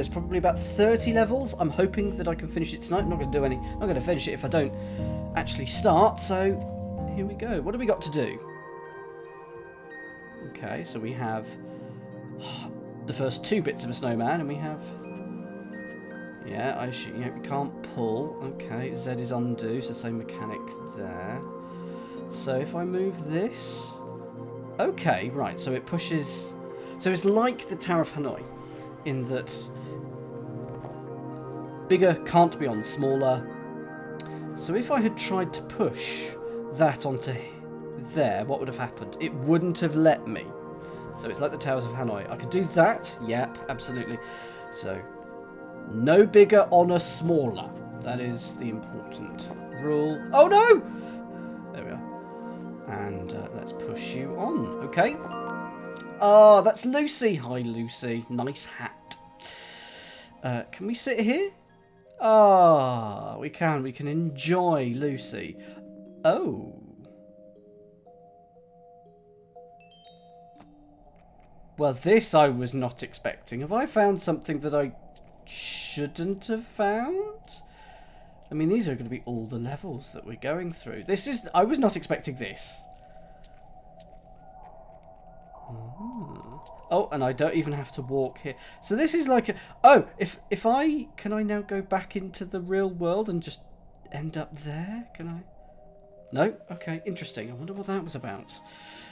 There's probably about 30 levels. I'm hoping that I can finish it tonight. I'm not going to do any. I'm going to finish it if I don't actually start. So here we go. What do we got to do? Okay, so we have the first 2 bits of a snowman, and we have. Yeah, we can't pull. Okay, Z is undo, so same mechanic there. So if I move this. Okay, right, so it pushes. So it's like the Tower of Hanoi in that. Bigger can't be on smaller. So if I had tried to push that onto there, what would have happened? It wouldn't have let me. So it's like the Towers of Hanoi. I could do that. Yep, absolutely. So no bigger on a smaller. That is the important rule. Oh no! There we are. And let's push you on. Okay. Oh, that's Lucy. Hi, Lucy. Nice hat. Can we sit here? Ah, we can. We can enjoy Lucy. Oh. Well, this I was not expecting. Have I found something that I shouldn't have found? I mean, these are going to be all the levels that we're going through. This is... I was not expecting this. Oh, and I don't even have to walk here. So this is like a... Oh, if I... Can I now go back into the real world and just end up there? Can I? No? Okay, interesting. I wonder what that was about.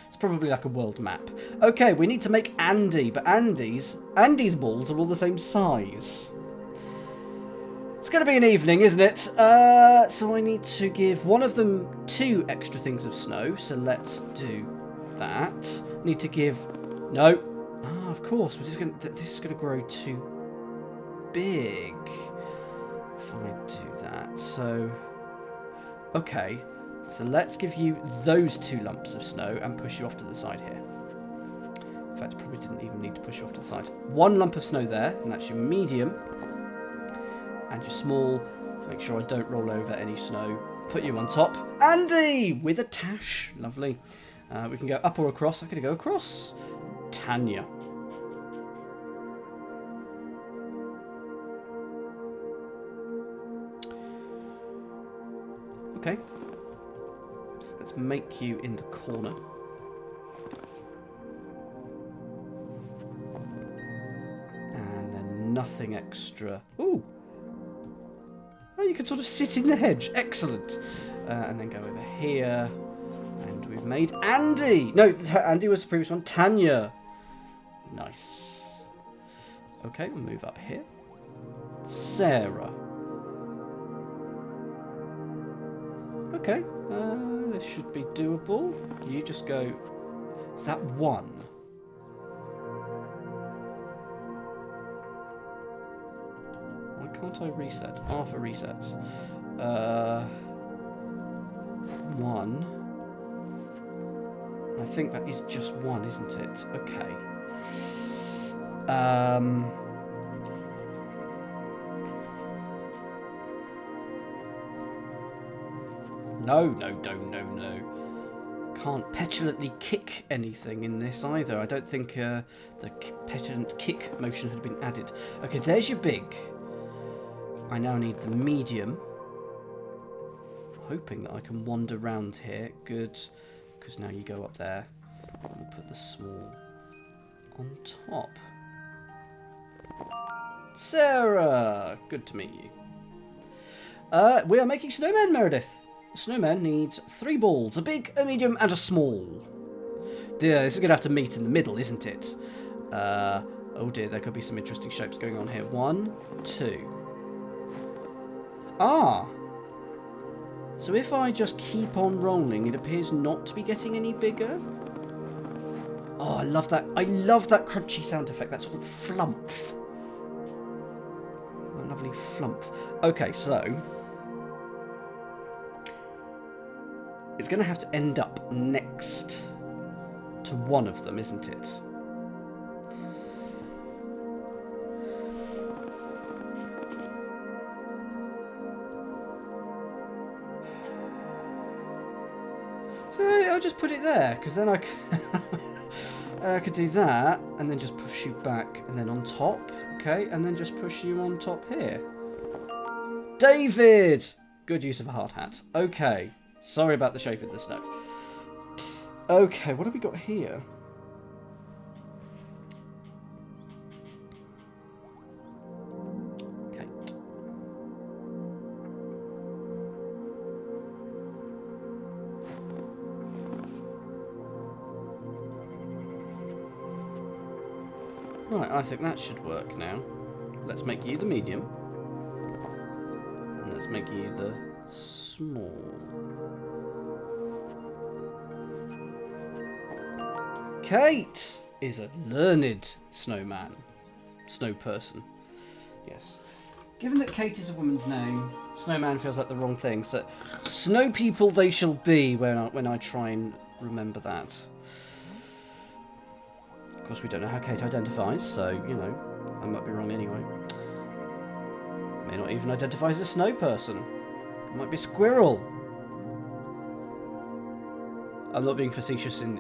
It's probably like a world map. Okay, we need to make Andy, but Andy's balls are all the same size. It's going to be an evening, isn't it? So I need to give one of them 2 extra things of snow. So let's do that. Need to give... No. Ah, of course. This is going to grow too big if I do that. So... Okay. So let's give you those 2 lumps of snow and push you off to the side here. In fact, probably didn't even need to push you off to the side. 1 lump of snow there, and that's your medium. And your small. Make sure I don't roll over any snow. Put you on top. Andy! With a tash. Lovely. We can go up or across. I'm going to go across. Tanya. Okay. So let's make you in the corner. And then nothing extra. Ooh! Oh, you can sort of sit in the hedge. Excellent. And then go over here. And we've made Andy. No, Andy was the previous one. Tanya. Nice. Okay, we'll move up here. Sarah. Okay. This should be doable. You just go... Is that 1? Why can't I reset? R for resets. 1. I think that is just 1, isn't it? Okay. No. Can't petulantly kick anything in this either. I don't think the petulant kick motion had been added. Okay, there's your big. I now need the medium. Hoping that I can wander around here. Good. Because now you go up there. And we'll put the small on top. Sarah! Good to meet you. We are making snowmen, Meredith. The snowman needs 3 balls. A big, a medium, and a small. This is going to have to meet in the middle, isn't it? Oh dear, there could be some interesting shapes going on here. 1, 2. Ah! So if I just keep on rolling, it appears not to be getting any bigger. Oh, I love that. I love that crunchy sound effect. That sort of flump. That lovely flump. Okay, so... It's going to have to end up next to one of them, isn't it? So I'll just put it there, because then I could do that, and then just push you back, and then on top. Okay, and then just push you on top here. David! Good use of a hard hat. Okay. Sorry about the shape of the snow. Okay, what have we got here? Kate. Right, I think that should work now. Let's make you the medium. And let's make you the small. Kate is a learned snowman. Snow person. Yes. Given that Kate is a woman's name, snowman feels like the wrong thing. So, snow people they shall be when I try and remember that. Of course, we don't know how Kate identifies, so, you know, I might be wrong anyway. May not even identify as a snow person. It might be a squirrel. I'm not being facetious in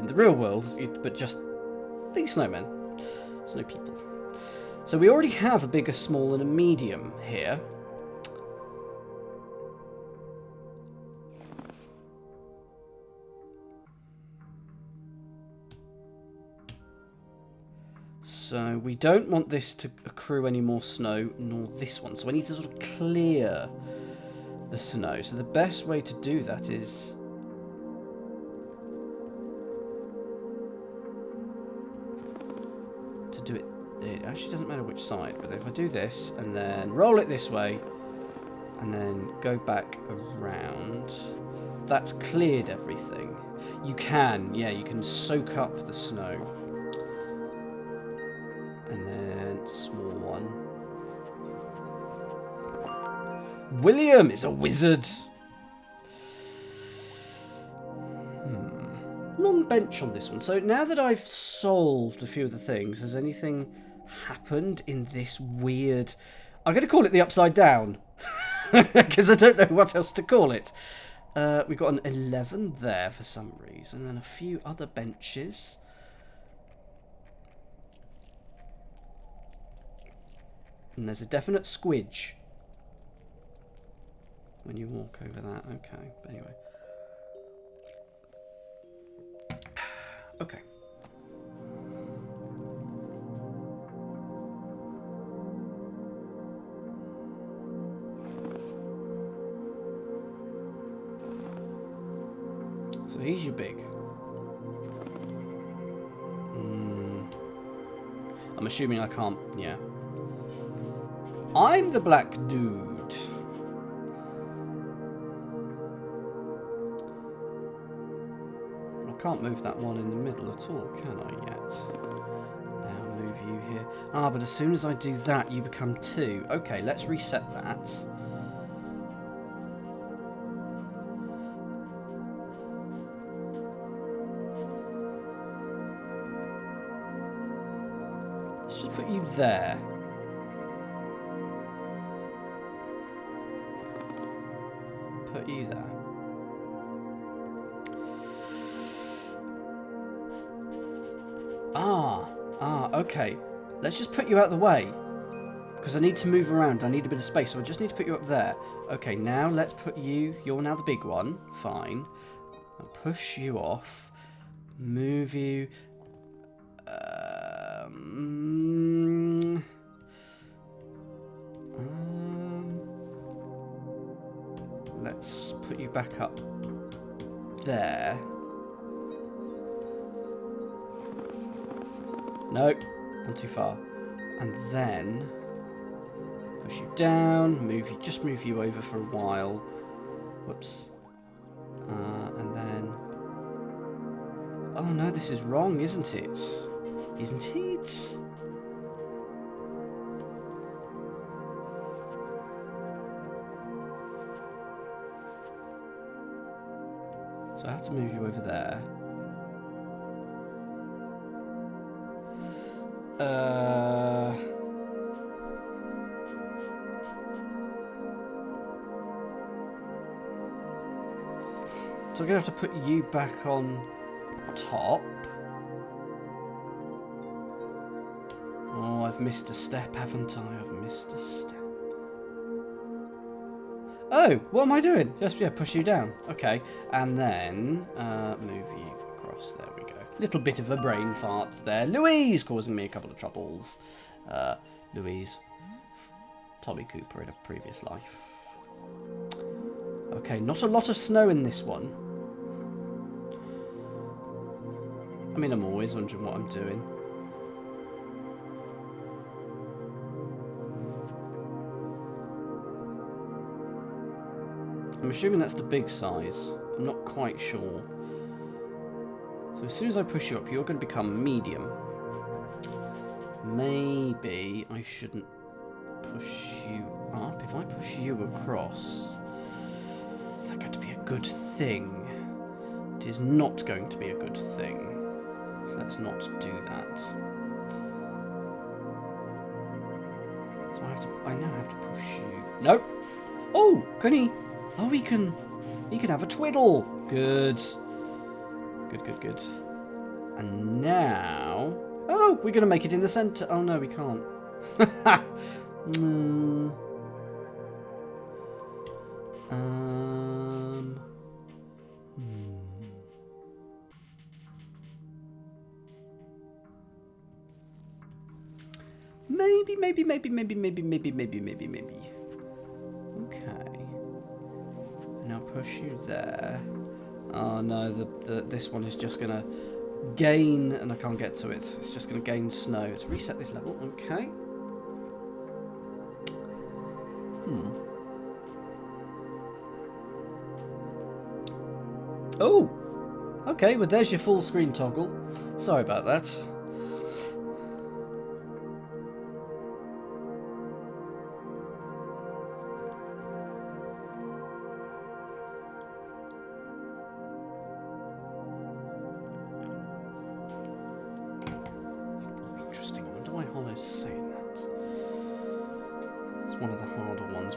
the real world, but just think snowmen. Snow people. So we already have a big, a small, and a medium here. So we don't want this to accrue any more snow, nor this one. So I need to sort of clear the snow. So the best way to do that is... to do it... It actually doesn't matter which side, but if I do this, and then roll it this way, and then go back around, that's cleared everything. You can, yeah, you can soak up the snow. And then small one. William is a wizard. Long bench on this one. So now that I've solved a few of the things, has anything happened in this weird... I'm going to call it the upside down. Because I don't know what else to call it. We've got an 11 there for some reason. And a few other benches. And there's a definite squidge when you walk over that. Okay, but anyway. Okay. So he's your big. I'm assuming I can't, yeah. I'm the black dude. I can't move that one in the middle at all, can I yet? Now move you here. Ah, but as soon as I do that, you become 2. Okay, let's reset that. Let's just put you there. Put you there. Okay. Let's just put you out of the way. Because I need to move around. I need a bit of space, so I just need to put you up there. Okay, now let's put you... You're now the big one. Fine. I'll push you off. Move you... let's put you back up there. No, not too far. And then push you down, move you, just move you over for a while. Whoops. And then... Oh no, this is wrong, isn't it? Isn't it? So I have to move you over there. So I'm going to have to put you back on top. Oh, I've missed a step, haven't I? I've missed a step. Oh, what am I doing? Just, yeah, push you down. Okay. And then move you across. There we go. Little bit of a brain fart there. Louise causing me a couple of troubles. Louise, Tommy Cooper in a previous life. Okay, not a lot of snow in this one. I mean, I'm always wondering what I'm doing. I'm assuming that's the big size. I'm not quite sure. So as soon as I push you up, you're going to become medium. Maybe I shouldn't push you up. If I push you across, is that going to be a good thing? It is not going to be a good thing. So let's not do that. So I now have to push you. Nope. Oh, can he? Oh, he can have a twiddle. Good. Good. And now, oh, we're going to make it in the centre. Oh, no, we can't. Maybe. Okay. Now push you there. Oh no, this one is just gonna gain, and I can't get to it. It's just gonna gain snow. Let's reset this level. Okay. Oh. Okay. Well, there's your full screen toggle. Sorry about that.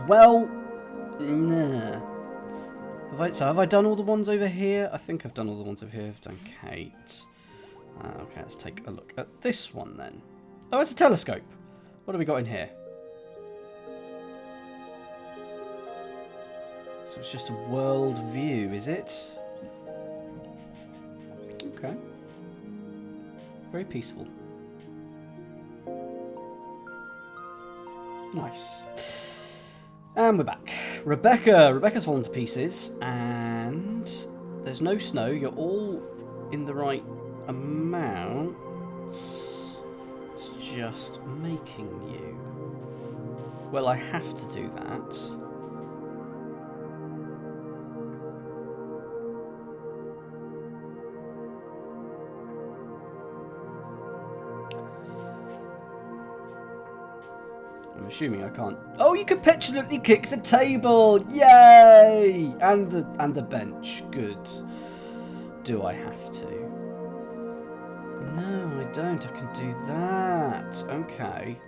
Well, nah. Have I done all the ones over here? I think I've done all the ones over here. I've done Kate. Okay, let's take a look at this one then. Oh, it's a telescope. What have we got in here? So it's just a world view, is it? Okay. Very peaceful. Nice. And we're back. Rebecca's fallen to pieces, and there's no snow. You're all in the right amount. It's just making you. Well, I have to do that. I'm assuming I can't. Oh, you can petulantly kick the table! Yay! And the bench. Good. Do I have to? No, I don't. I can do that. Okay.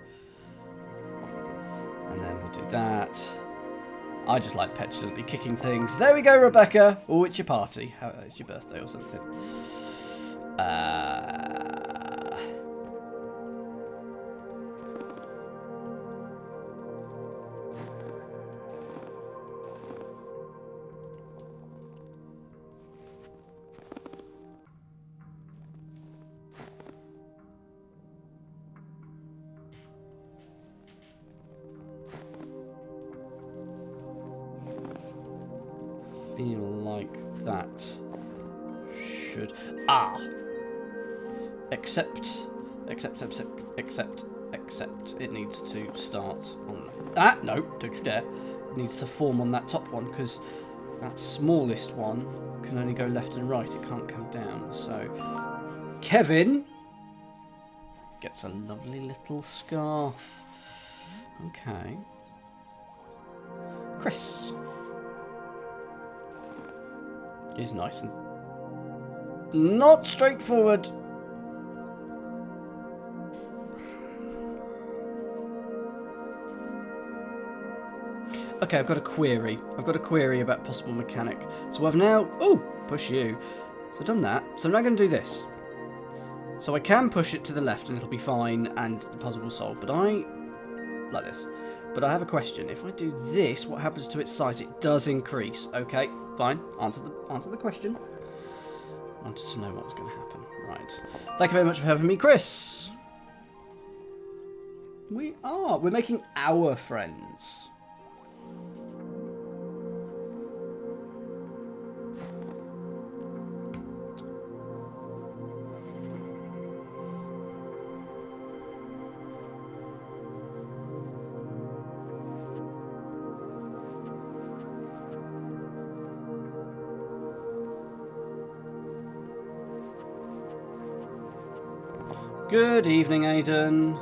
And then we'll do that. I just like petulantly kicking things. There we go, Rebecca. Oh, it's your party. It's your birthday or something. Feel like that should accept. It needs to start on that. No, don't you dare. It needs to form on that top one, because that smallest one can only go left and right. It can't come down. So Kevin gets a lovely little scarf. Okay. Chris is nice and not straightforward. Okay, I've got a query. About possible mechanic. So I've now... Oh, push you. So I've done that. So I'm now going to do this. So I can push it to the left and it'll be fine and the puzzle will solve. But like this. But I have a question. If I do this, what happens to its size? It does increase. Okay, fine. Answer the question. I wanted to know what was going to happen. Right. Thank you very much for having me, Chris. We're making our friends. Good evening, Aidan.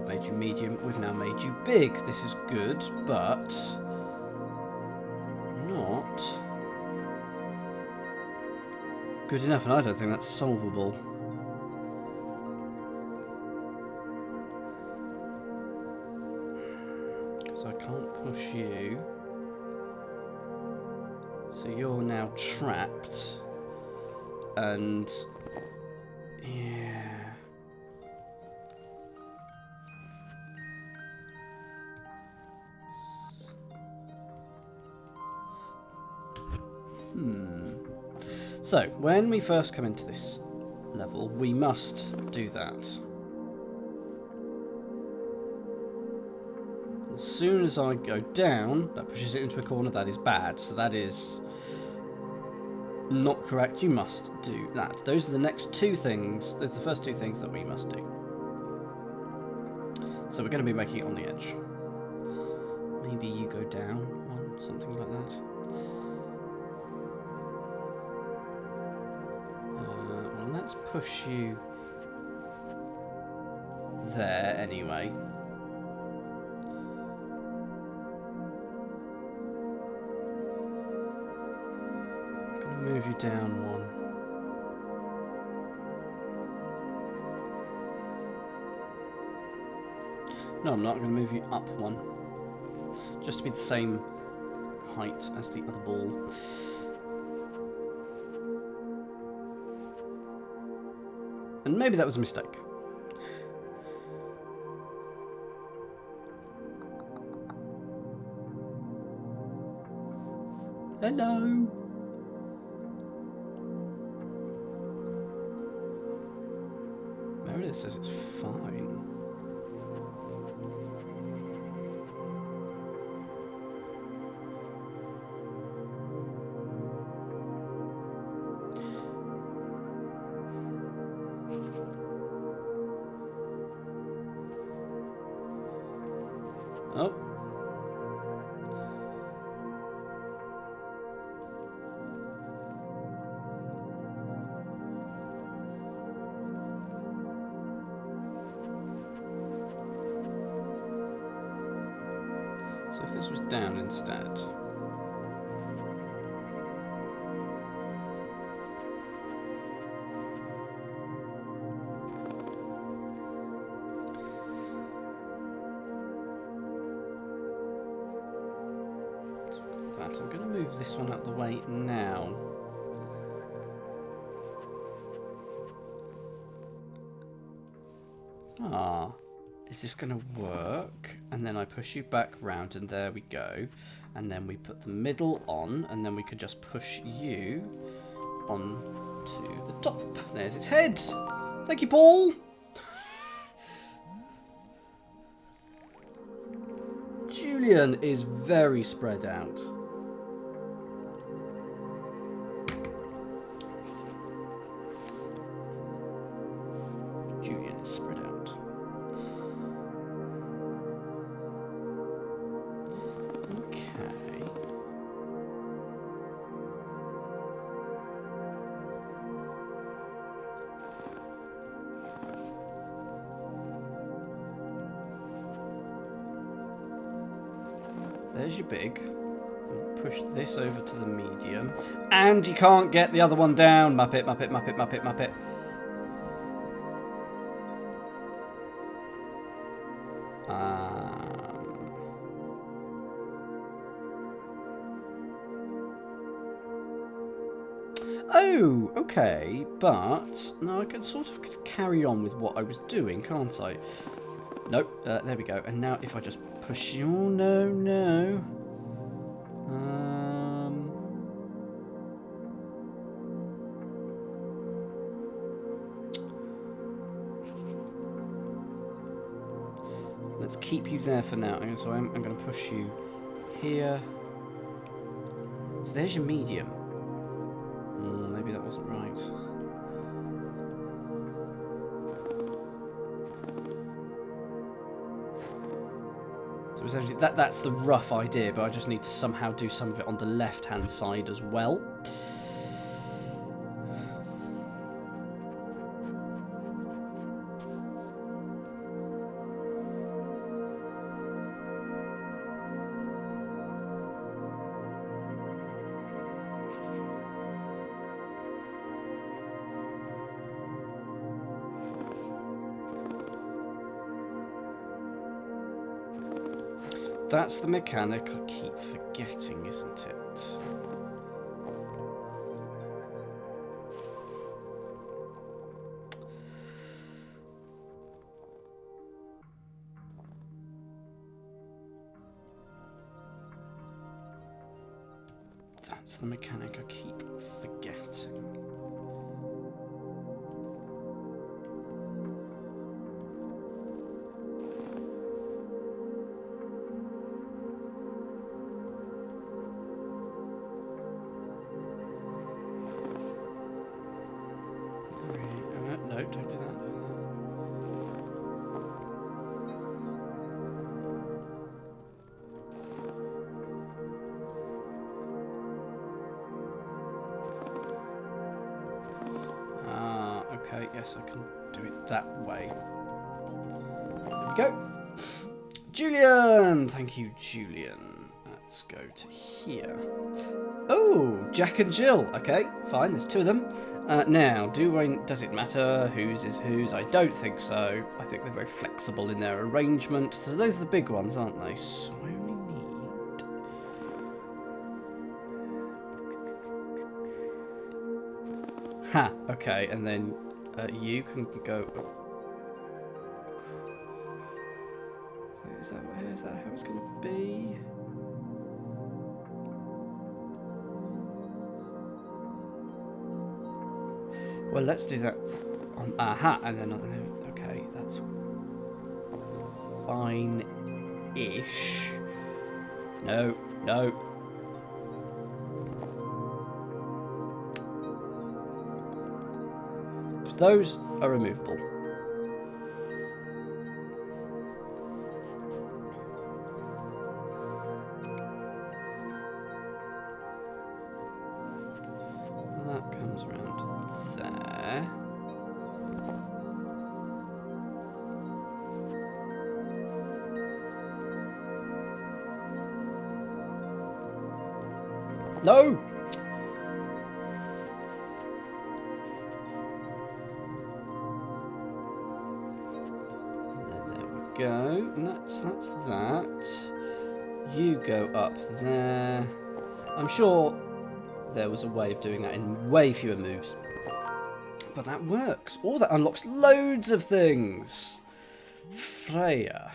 Made you medium. We've now made you big. This is good, but not good enough, and I don't think that's solvable. Because I can't push you. So you're now trapped. And yeah. So, when we first come into this level, we must do that. As soon as I go down, that pushes it into a corner. That is bad. So that is not correct. You must do that. Those are the next two things. They're the first two things that we must do. So we're going to be making it on the edge. Maybe you go down one, something like that. Let's push you there anyway. I'm going to move you down one. No, I'm not. I'm going to move you up one. Just to be the same height as the other ball. And maybe that was a mistake. Hello. Meredith says it's fine. Oh. So if this was down instead. I'm going to move this one out the way now. Is this going to work? And then I push you back round and there we go. And then we put the middle on and then we could just push you on to the top. There's its head. Thank you, Paul. Julian is very spread out. Julian is spread out. Okay. There's your big. And push this over to the medium. And you can't get the other one down. Muppet, Muppet, Muppet, Muppet, Muppet. Oh, okay, but no, I can sort of carry on with what I was doing, can't I? Nope, there we go. And now if I just push you... Oh, no, no. Let's keep you there for now. So I'm going to push you here. So there's your medium. Maybe that wasn't right. So essentially that's the rough idea, but I just need to somehow do some of it on the left-hand side as well. That's the mechanic I keep forgetting, isn't it? That's the mechanic I keep forgetting. No, don't do that. Okay, yes, I can do it that way. There we go. Julian! Thank you, Julian. Let's go to here. Oh, Jack and Jill. Okay, fine, there's two of them. Now, does it matter whose is whose? I don't think so. I think they're very flexible in their arrangement. So those are the big ones, aren't they? So I only need... Ha, okay, and then you can go... So is that how it's going to be? Well, let's do that on and then okay, that's fine-ish. No, no. Because those are removable. That comes around there. No! And then there we go. And that's that. You go up there. I'm sure there was a way of doing that in way fewer moves. But that works. Oh, that unlocks loads of things. Freya.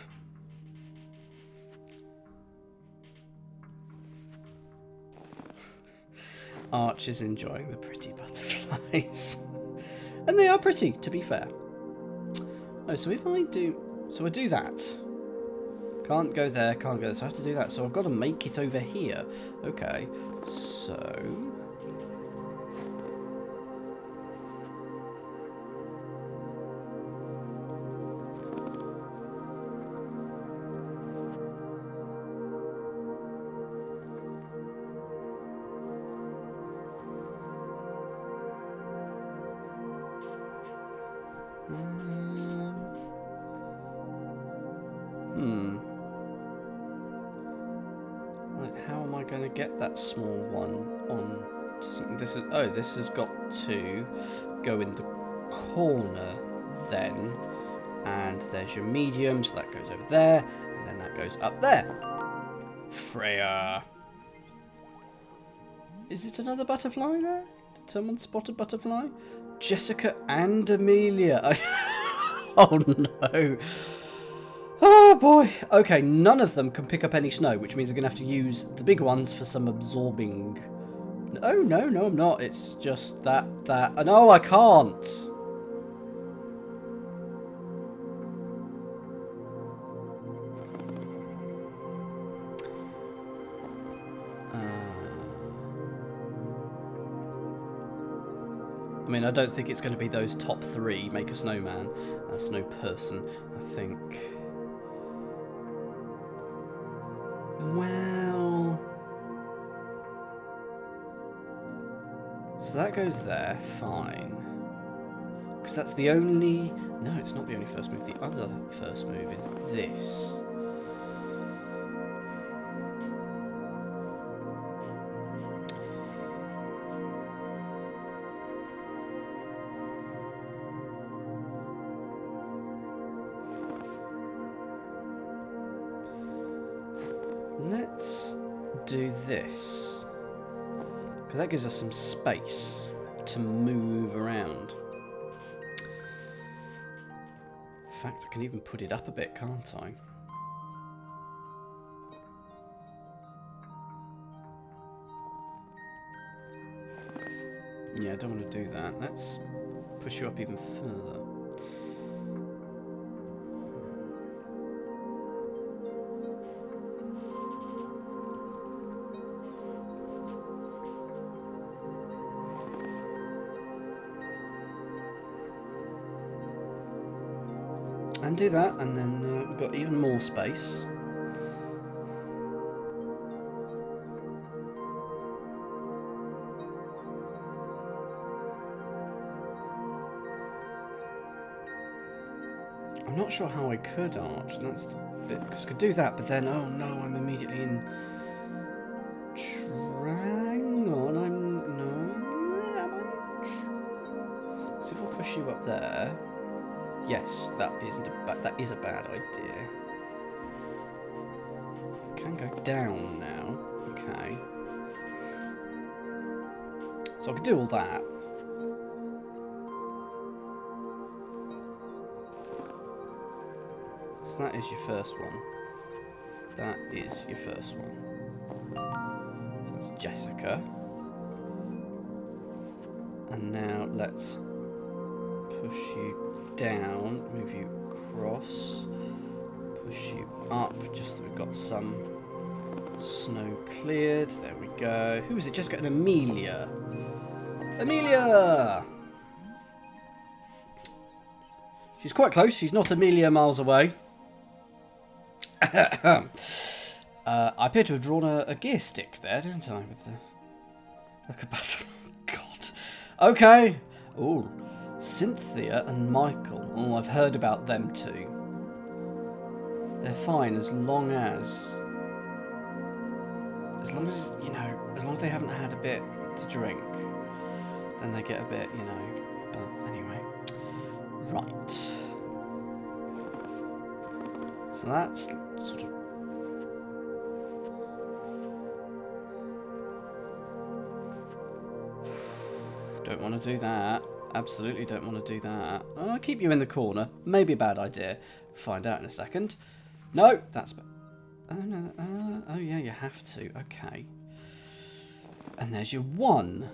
Arch is enjoying the pretty butterflies. And they are pretty, to be fair. Oh, so if I do... So I do that. Can't go there, can't go there. So I have to do that. So I've got to make it over here. Okay. So... Like, how am I going to get that small one on to something? This has got to go in the corner then, and there's your medium, so that goes over there, and then that goes up there. Freya. Is it another butterfly there? Someone spot a butterfly? Jessica and Amelia. Oh no. Oh boy. Okay, none of them can pick up any snow, which means they're going to have to use the big ones for some absorbing. Oh no, no, I'm not. It's just that. No, I can't. I mean, I don't think it's going to be those top 3 make a snowman, a snow person. I think. Well, so that goes there, fine. Because that's the only. No, it's not the only first move. The other first move is this. Let's do this, because that gives us some space to move around. In fact, I can even put it up a bit, can't I? Yeah, I don't want to do that. Let's push you up even further. And do that, and then we've got even more space. I'm not sure how I could arch. That's the bit, because I could do that, but then oh no, I'm immediately in. Hang on, I'm no. So if I push you up there. Yes, that is a bad idea. Can go down now. Okay. So I could do all that. So that is your first one. That is your first one. So that's Jessica. And now let's push you down, move you across, push you up, just so we've got some snow cleared. There we go. Who is it? Jessica and Amelia. Amelia! She's quite close. She's not a million miles away. I appear to have drawn a gear stick there, don't I? With the look about. God. Okay. Oh, Cynthia and Michael. Oh, I've heard about them too. They're fine as long as you know, as long as they haven't had a bit to drink, then they get a bit, you know. But anyway, right. So that's sort of. Don't want to do that. Absolutely don't want to do that. I'll keep you in the corner. Maybe a bad idea. Find out in a second. No, that's bad. Oh, no. Oh, yeah, you have to. Okay. And there's your one.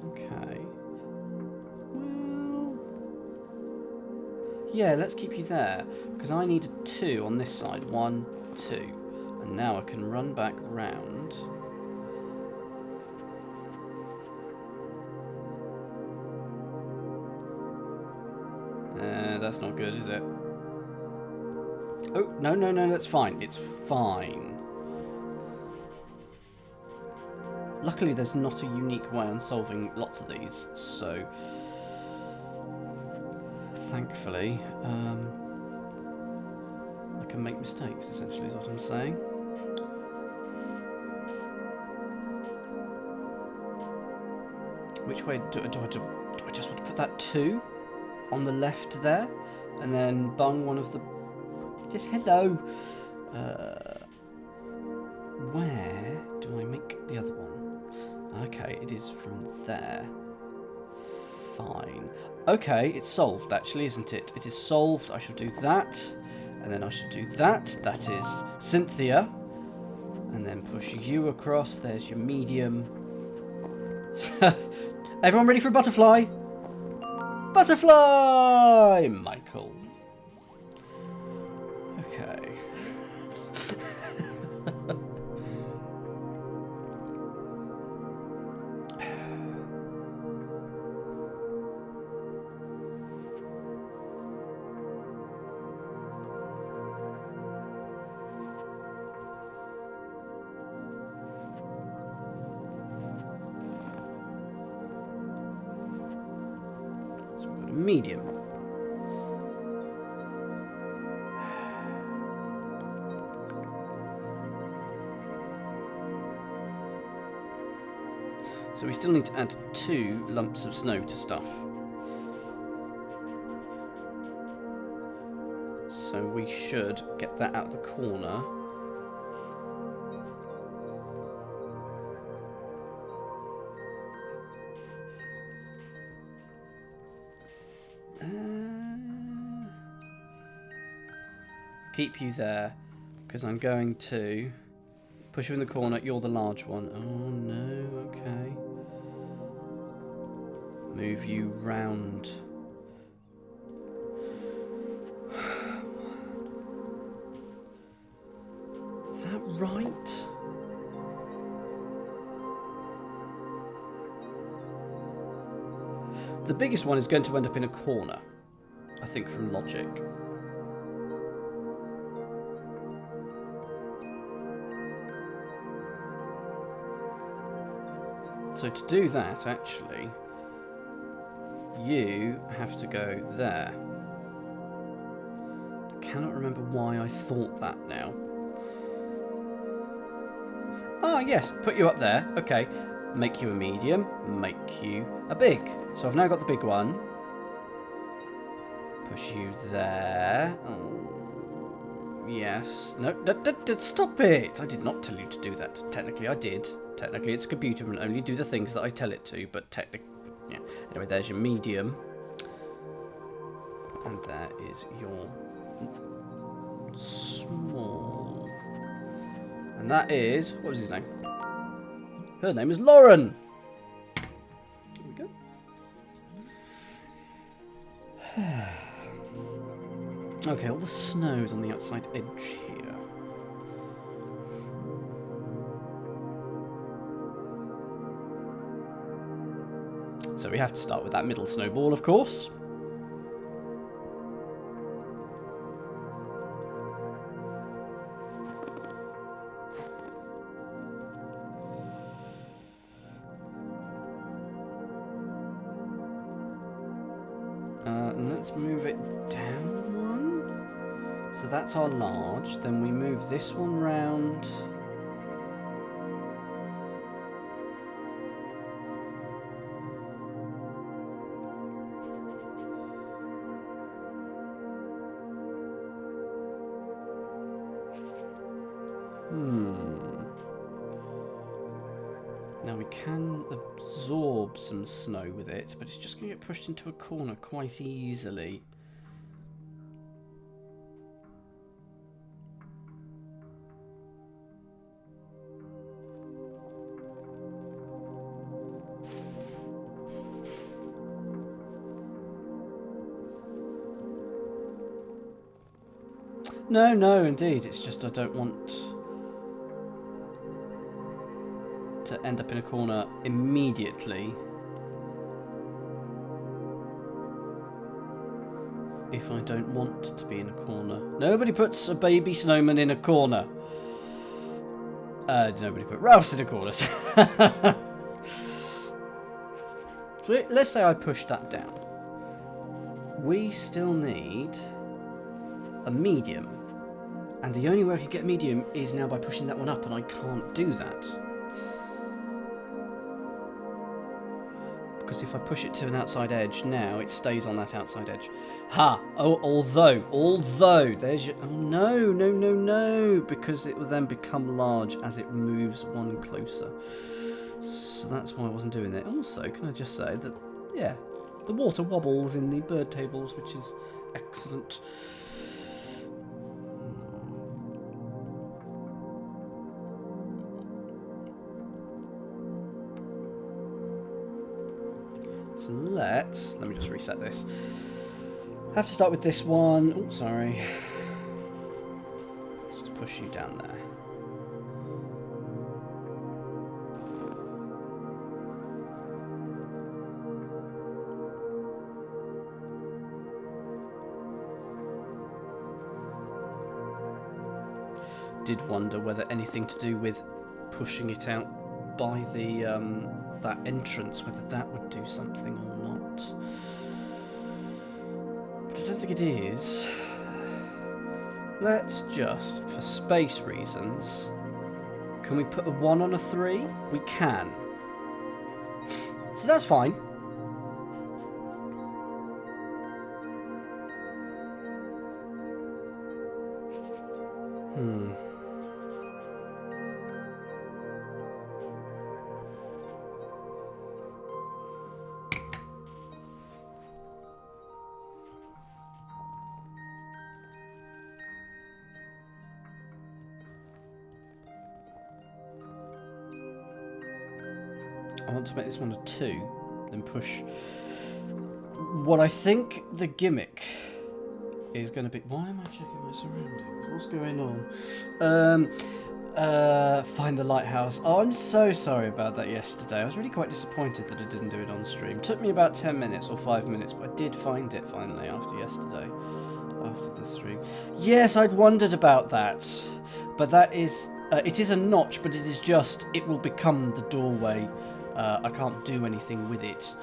Okay. Well. Yeah, let's keep you there. Because I need a 2 on this side. 1, 2. And now I can run back round. That's not good, is it? Oh, no, that's fine. It's fine. Luckily, there's not a unique way on solving lots of these, so thankfully, I can make mistakes, essentially, is what I'm saying. Which way do I just want to put that 2 on the left there, and then bung one of the. Just hello. Where do I make is from there. Fine. Okay, it's solved actually, isn't it? It is solved. I shall do that. And then I shall do that. That is Cynthia. And then push you across. There's your medium. Everyone ready for a butterfly? Butterfly! Michael. Okay. Medium. So we still need to add 2 lumps of snow to stuff. So we should get that out of the corner. Keep you there, because I'm going to push you in the corner. You're the large one. Oh no, okay. Move you round. Is that right? The biggest one is going to end up in a corner, I think, from logic. So to do that, actually, you have to go there. I cannot remember why I thought that now. Ah, yes, put you up there. Okay, make you a medium, make you a big. So I've now got the big one. Push you there. Oh, yes. No, stop it! I did not tell you to do that. Technically, I did. Technically, it's a computer and only do the things that I tell it to, but technically, yeah. Anyway, there's your medium. And there is your small. And that is, what was his name? Her name is Lauren. There we go. Okay, all the snow is on the outside edge here. So we have to start with that middle snowball, of course. Let's move it down one. So that's our large. Then we move this one round. Now we can absorb some snow with it, but it's just going to get pushed into a corner quite easily. No, indeed. It's just I don't want to end up in a corner immediately if I don't want to be in a corner. Nobody puts a baby snowman in a corner. Nobody put Ralph's in a corner. So let's say I push that down. We still need a medium. And the only way I can get medium is now by pushing that one up, and I can't do that. Because if I push it to an outside edge now, it stays on that outside edge. Ha! Oh, although, there's your... Oh, no, because it will then become large as it moves one closer. So that's why I wasn't doing it. Also, can I just say that, yeah, the water wobbles in the bird tables, which is excellent. So let me just reset this. Have to start with this one. Oh, sorry. Let's just push you down there. Did wonder whether anything to do with pushing it out by the that entrance, whether that would do something or not. But I don't think it is. Let's just, for space reasons, can we put a 1 on a 3? We can. So that's fine. I want to make this one a 2, then push. What I think the gimmick is going to be... Why am I checking my surroundings? What's going on? Find the lighthouse. Oh, I'm so sorry about that yesterday. I was really quite disappointed that I didn't do it on stream. It took me about 10 minutes or 5 minutes, but I did find it finally after yesterday. After the stream. Yes, I'd wondered about that. But that is... it is a notch, but it is just... It will become the doorway. I can't do anything with it.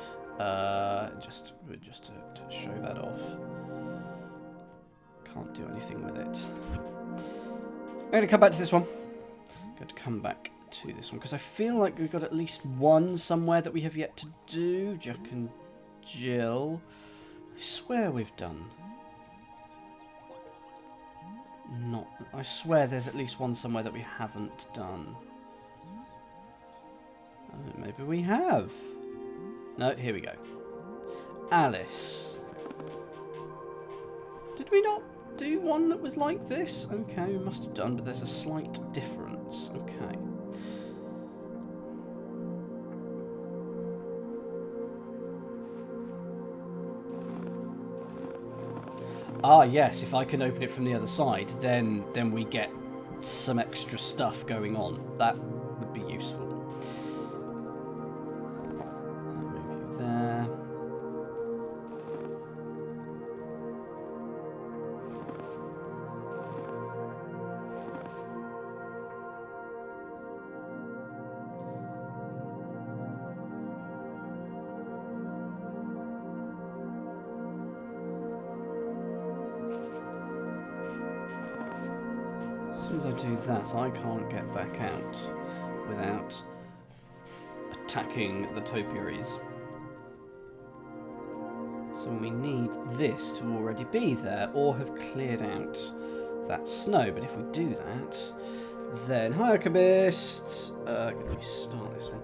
Just to show that off. Can't do anything with it. I'm going to come back to this one. I'm going to come back to this one because I feel like we've got at least one somewhere that we have yet to do. Jack and Jill. I swear we've done. Not. I swear there's at least one somewhere that we haven't done. Maybe we have. No, here we go. Alice. Did we not do one that was like this? Okay, we must have done, but there's a slight difference. Okay. Ah, yes, if I can open it from the other side, then we get some extra stuff going on. That would be useful. There. As soon as I do that, I can't get back out without attacking the topiaries. So we need this to already be there or have cleared out that snow. But if we do that, then... Hi, Alchemist! I'm going to restart this one.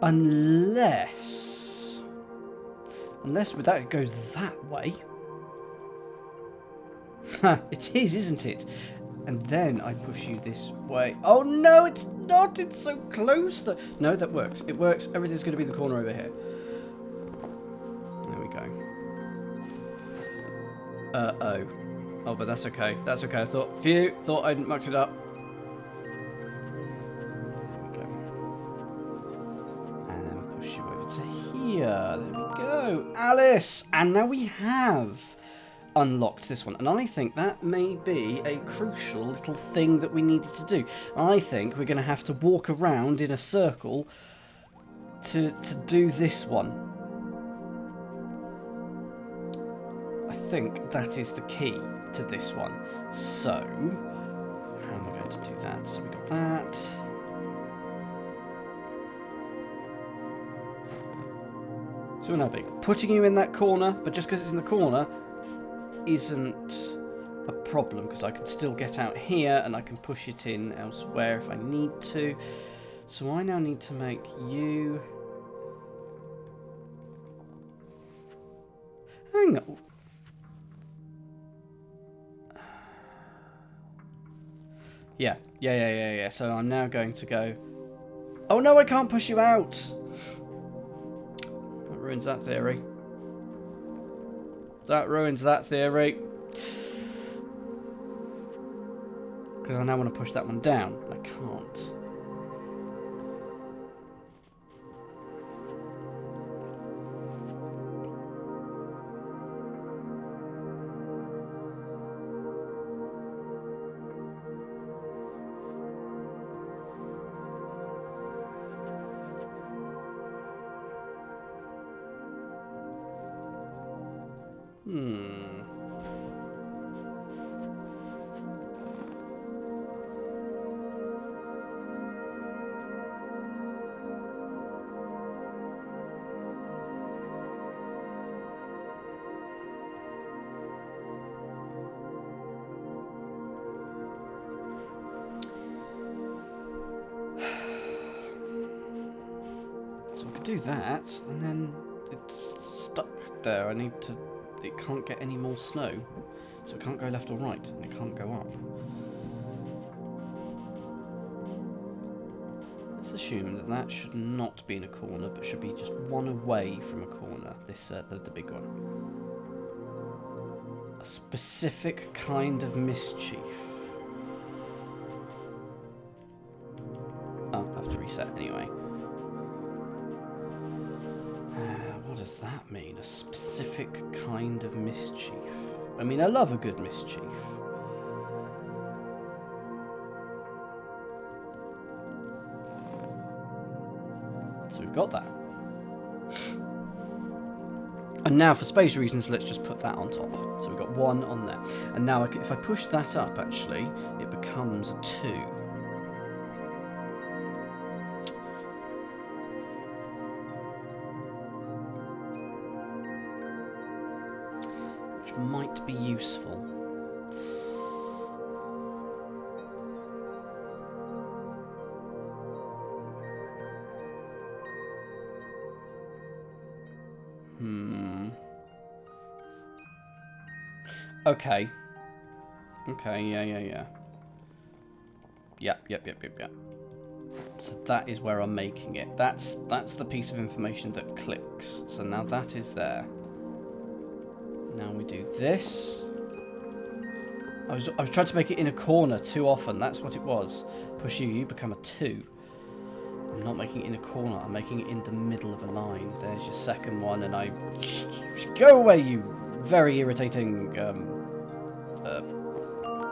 Unless without it goes that way. It is, isn't it? And then I push you this way. Oh no, it's not. It's so close. No, that works. It works. Everything's going to be the corner over here. There we go. Oh. Oh, but that's okay. That's okay. I thought I'd mucked it up. There we go. And then push you over to here. There we go. Alice! And now we have unlocked this one, and I think that may be a crucial little thing that we needed to do. I think we're going to have to walk around in a circle to do this one. I think that is the key to this one. So, how am I going to do that? So we got that. So we're now putting you in that corner, but just because it's in the corner isn't a problem, because I can still get out here and I can push it in elsewhere if I need to. So I now need to make you... Hang on. Yeah. So I'm now going to go... Oh no, I can't push you out! That ruins that theory. That ruins that theory. Because I now want to push that one down. I can't. So I could do that, and then it's stuck there. I need to... It can't get any more snow, so it can't go left or right, and it can't go up. Let's assume that that should not be in a corner, but should be just one away from a corner. This, the big one. A specific kind of mischief. Oh, I have to reset anyway. What does that mean? A specific kind of mischief. I mean, I love a good mischief. So we've got that. And now for space reasons, let's just put that on top. So we've got one on there. And now if I push that up, actually, it becomes a 2. Might be useful. Okay. Yeah. Yep. So that is where I'm making it. That's the piece of information that clicks. So now that is there. Now we do this. I was trying to make it in a corner too often. That's what it was. Push you, you become a 2. I'm not making it in a corner. I'm making it in the middle of a line. There's your second one, and I... Go away, you very irritating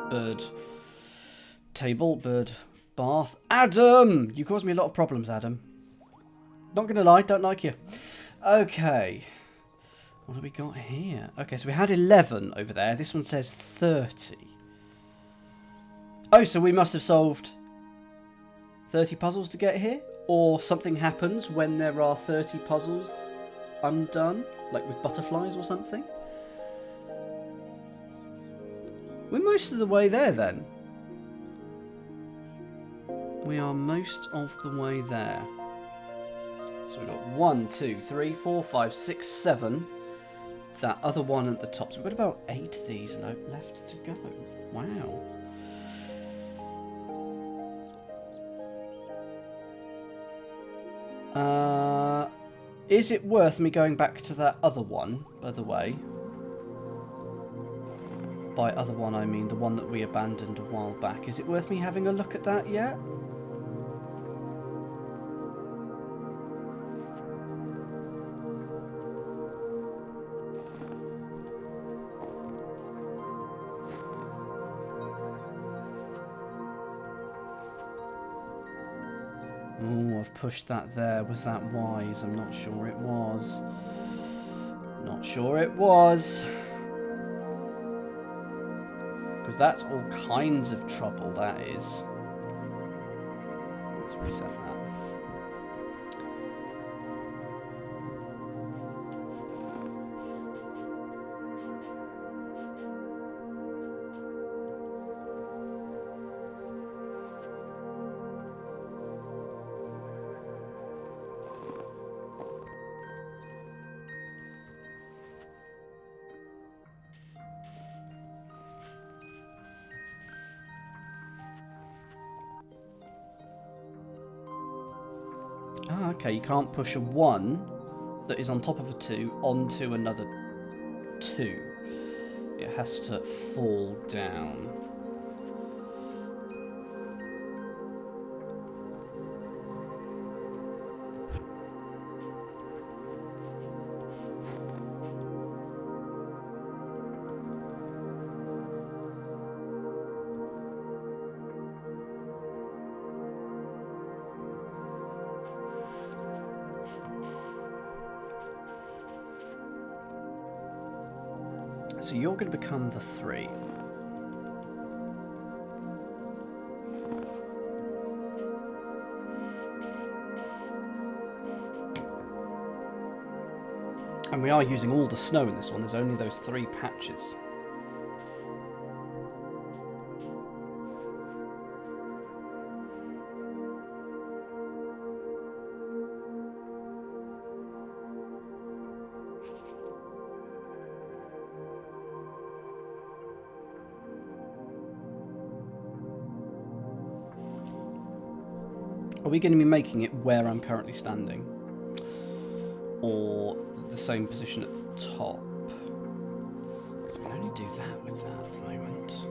bird table, bird bath. Adam! You caused me a lot of problems, Adam. Not gonna lie, don't like you. Okay. What have we got here? Okay, so we had 11 over there. This one says 30. Oh, so we must have solved 30 puzzles to get here? Or something happens when there are 30 puzzles undone? Like with butterflies or something? We're most of the way there then. We are most of the way there. So we've got 1, 2, 3, 4, 5, 6, 7. That other one at the top. So we've got about 8 of these left to go. Wow. Is it worth me going back to that other one, by the way? By other one, I mean the one that we abandoned a while back. Is it worth me having a look at that yet? Oh, I've pushed that there. Was that wise? I'm not sure it was. Not sure it was. Because that's all kinds of trouble, that is. Let's reset that. Ah, okay, you can't push a 1 that is on top of a 2 onto another 2. It has to fall down. So you're going to become the 3. And we are using all the snow in this one. There's only those 3 patches. Are we going to be making it where I'm currently standing? Or the same position at the top? Because I can only do that with that at the moment.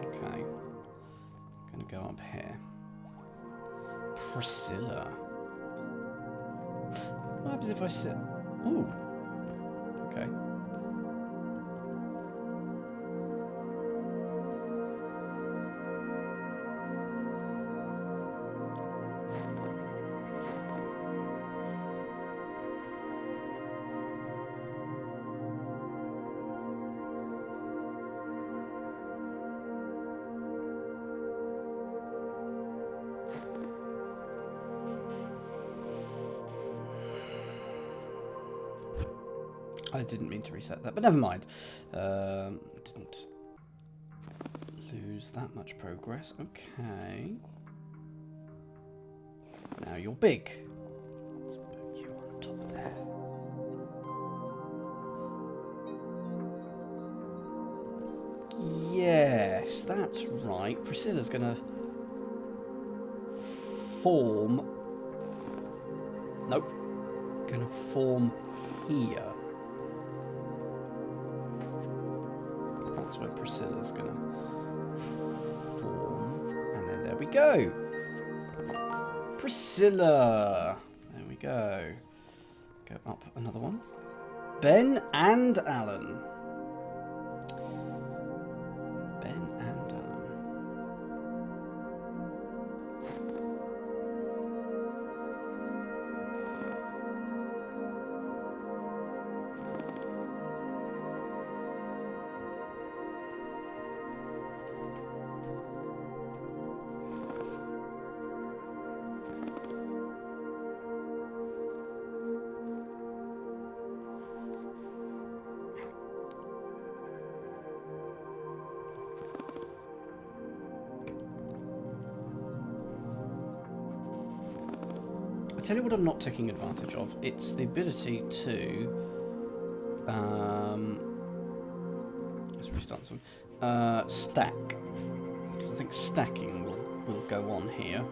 Okay. I'm going to go up here. Priscilla. What happens if I sit? Ooh. Okay. I didn't mean to reset that, but never mind. Didn't lose that much progress. Okay. Now you're big. Let's put you on top there. Yes, that's right. Priscilla's gonna form. Nope. Gonna form here. That's where Priscilla's gonna form. And then there we go. Priscilla. There we go. Go up another one. Ben and Alan. Ben and Alan. tell you what I'm not taking advantage of. It's the ability to... let's restart this one. Stack. Because I think stacking will go on here.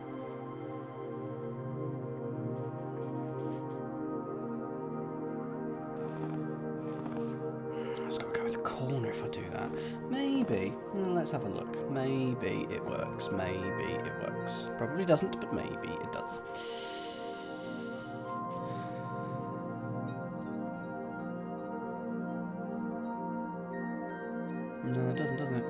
I've got to go with the corner if I do that. Maybe. Well, let's have a look. Maybe it works. Maybe it works. Probably doesn't, but maybe it does. No, it doesn't, doesn't it?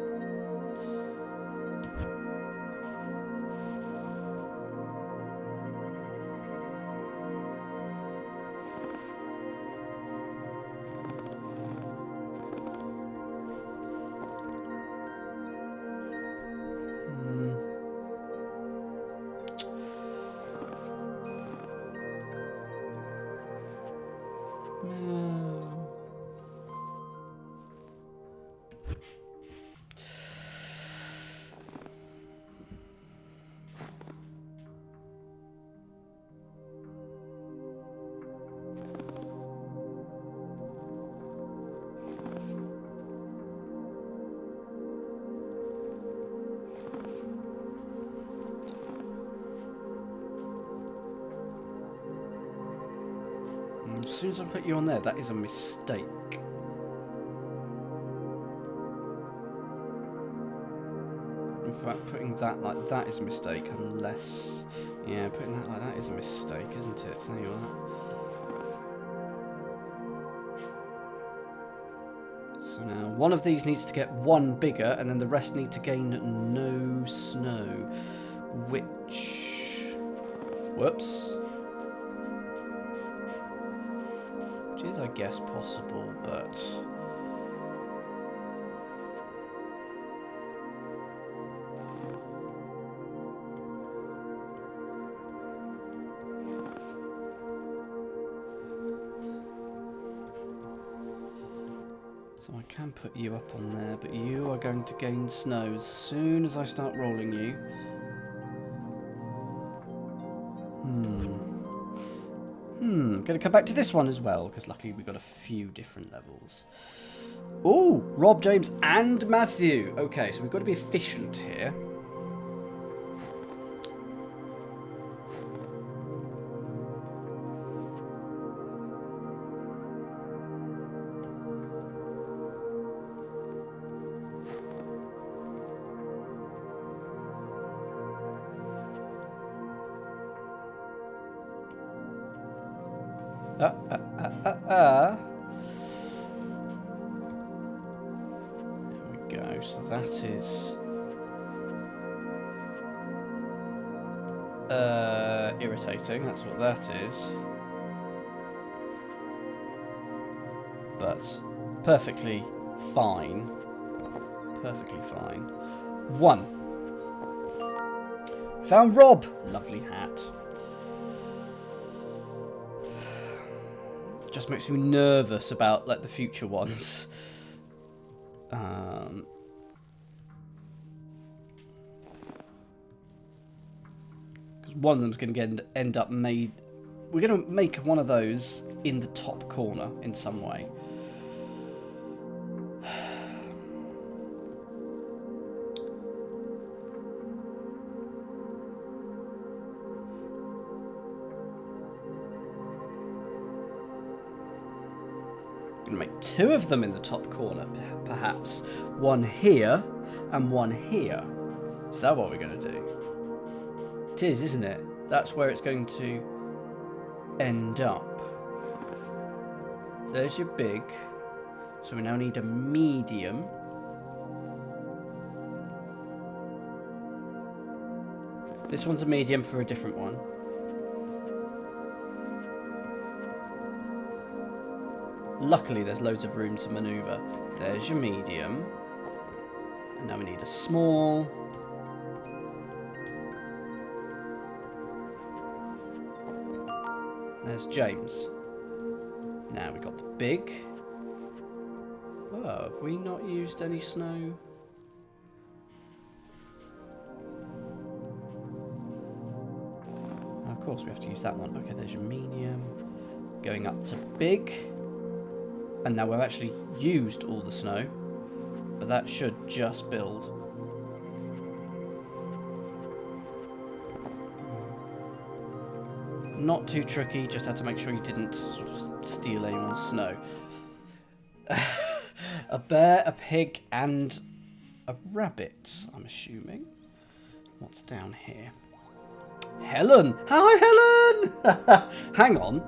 As soon as I put you on there, that is a mistake. In fact, putting that like that is a mistake, unless... Yeah, putting that like that is a mistake, isn't it? So there you are. So now, one of these needs to get one bigger, and then the rest need to gain no snow. Which... Whoops. Which is, I guess, possible, but... So I can put you up on there, but you are going to gain snow as soon as I start rolling you. Going to come back to this one as well, because luckily we've got a few different levels. Oh, Rob, James, and Matthew. Okay, so we've got to be efficient here. There we go, so that is irritating, that's what that is. But perfectly fine. Perfectly fine. 1. Found Rob! Lovely hat. Just makes me nervous about like the future ones. Because one of them's going to end up made. We're going to make one of those in the top corner in some way. Make 2 of them in the top corner, perhaps. 1 here and 1 here. Is that what we're going to do? It is, isn't it? That's where it's going to end up. There's your big. So we now need a medium. This one's a medium for a different one. Luckily, there's loads of room to manoeuvre. There's your medium. And now we need a small. There's James. Now we've got the big. Oh, have we not used any snow? of course we have to use that one. Okay, there's your medium. Going up to big. And now we've actually used all the snow. But that should just build. Not too tricky, just had to make sure you didn't sort of steal anyone's snow. A bear, a pig, and a rabbit, I'm assuming. What's down here? Helen! Hi, Helen! Hang on.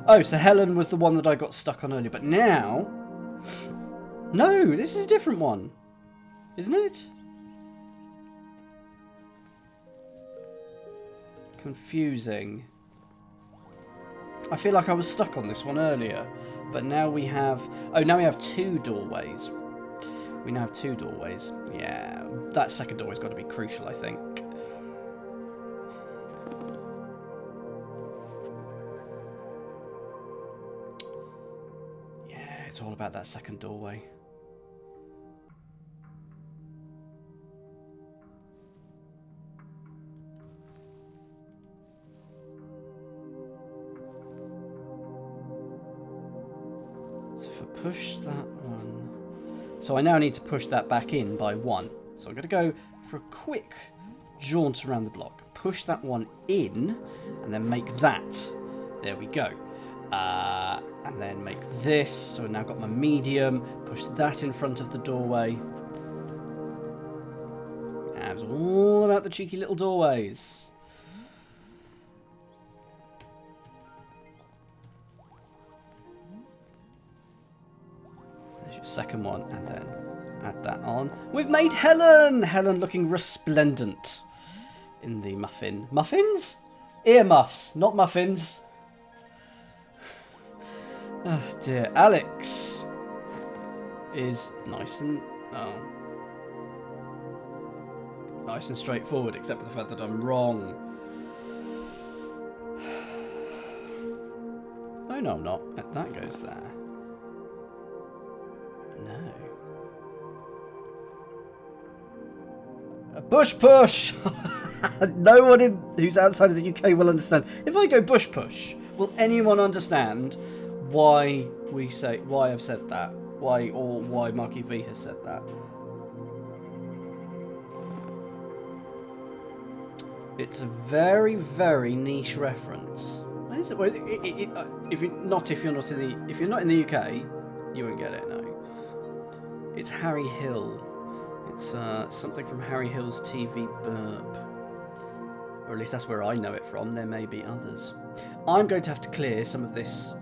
Oh, so Helen was the one that I got stuck on earlier, but now... No, this is a different one. Isn't it? Confusing. I feel like I was stuck on this one earlier, but now we have... Oh, now we have 2 doorways. We now have 2 doorways. Yeah, that second doorway's got to be crucial, I think. Yeah, it's all about that second doorway. Push that one. So I now need to push that back in by 1. So I'm going to go for a quick jaunt around the block. Push that one in, and then make that. There we go. And then make this. So I've now got my medium. Push that in front of the doorway. And it was all about the cheeky little doorways. Second one, and then add that on. We've made Helen! Helen looking resplendent in the muffin. Muffins? Earmuffs, not muffins. Oh dear. Alex is nice and... Oh. Nice and straightforward, except for the fact that I'm wrong. Oh no, I'm not. That goes there. No. A bush push! No one who's outside of the UK will understand. If I go bush push, will anyone understand why I've said that? Why Marky V has said that? It's a very, very niche reference. Is it? Well, if you're not in the UK, you won't get it. No. It's Harry Hill. It's something from Harry Hill's TV Burp. Or at least that's where I know it from. There may be others. I'm going to have to clear some of this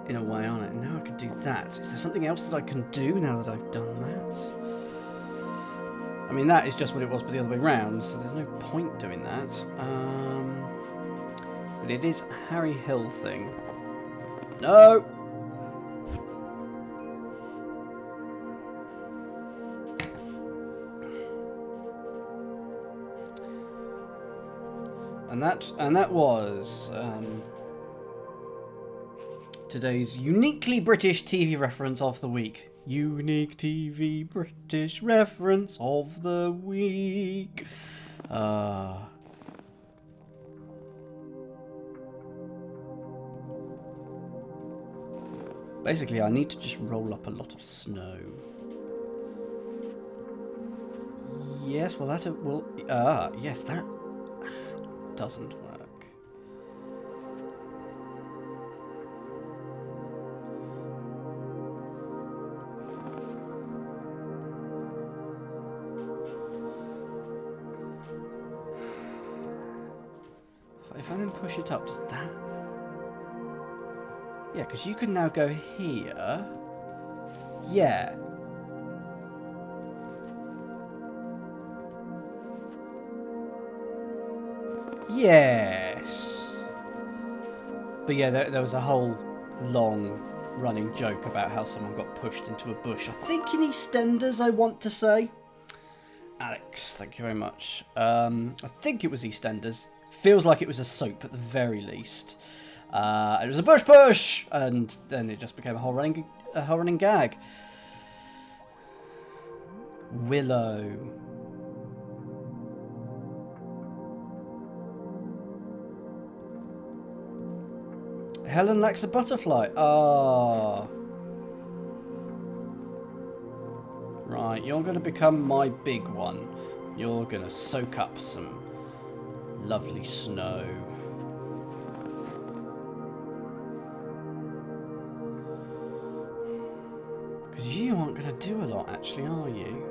in a way on it. And now I can do that. Is there something else that I can do now that I've done that? I mean, that is just what it was, but the other way round, so there's no point doing that. But it is a Harry Hill thing. No! And that was today's uniquely British TV reference of the week. Unique TV British reference of the week. Basically, I need to just roll up a lot of snow. Yes, well that will. Yes, that doesn't work. If I then push it up, does that... Yeah, because you can now go here. Yeah. Yes. But yeah, there was a whole long running joke about how someone got pushed into a bush. I think in EastEnders, I want to say. Alex, thank you very much. I think it was EastEnders. Feels like it was a soap at the very least. It was a bush push, and then it just became a whole running gag. Willow. Helen lacks a butterfly. Ah. Right, you're going to become my big one. You're going to soak up some lovely snow. Because you aren't going to do a lot, actually, are you?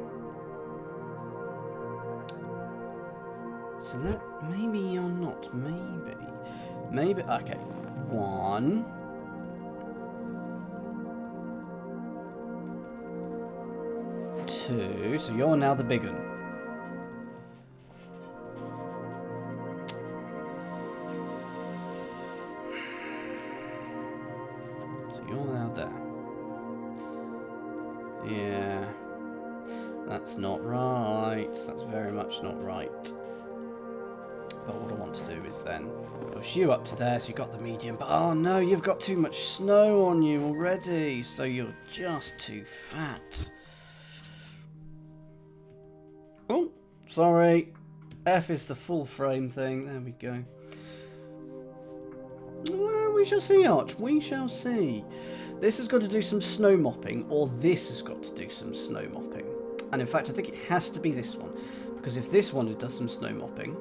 So that... Maybe you're not. Maybe. Maybe... Okay. 1... 2... So you're now the big one. So you're now there. Yeah. That's not right. That's very much not right. But what I want to do is then push you up to there, so you've got the medium. But oh no, you've got too much snow on you already, so you're just too fat. Oh, sorry. F is the full frame thing. There we go. Well, we shall see, Arch. We shall see. This has got to do some snow mopping, or this has got to do some snow mopping. And in fact, I think it has to be this one. Because if this one does some snow mopping...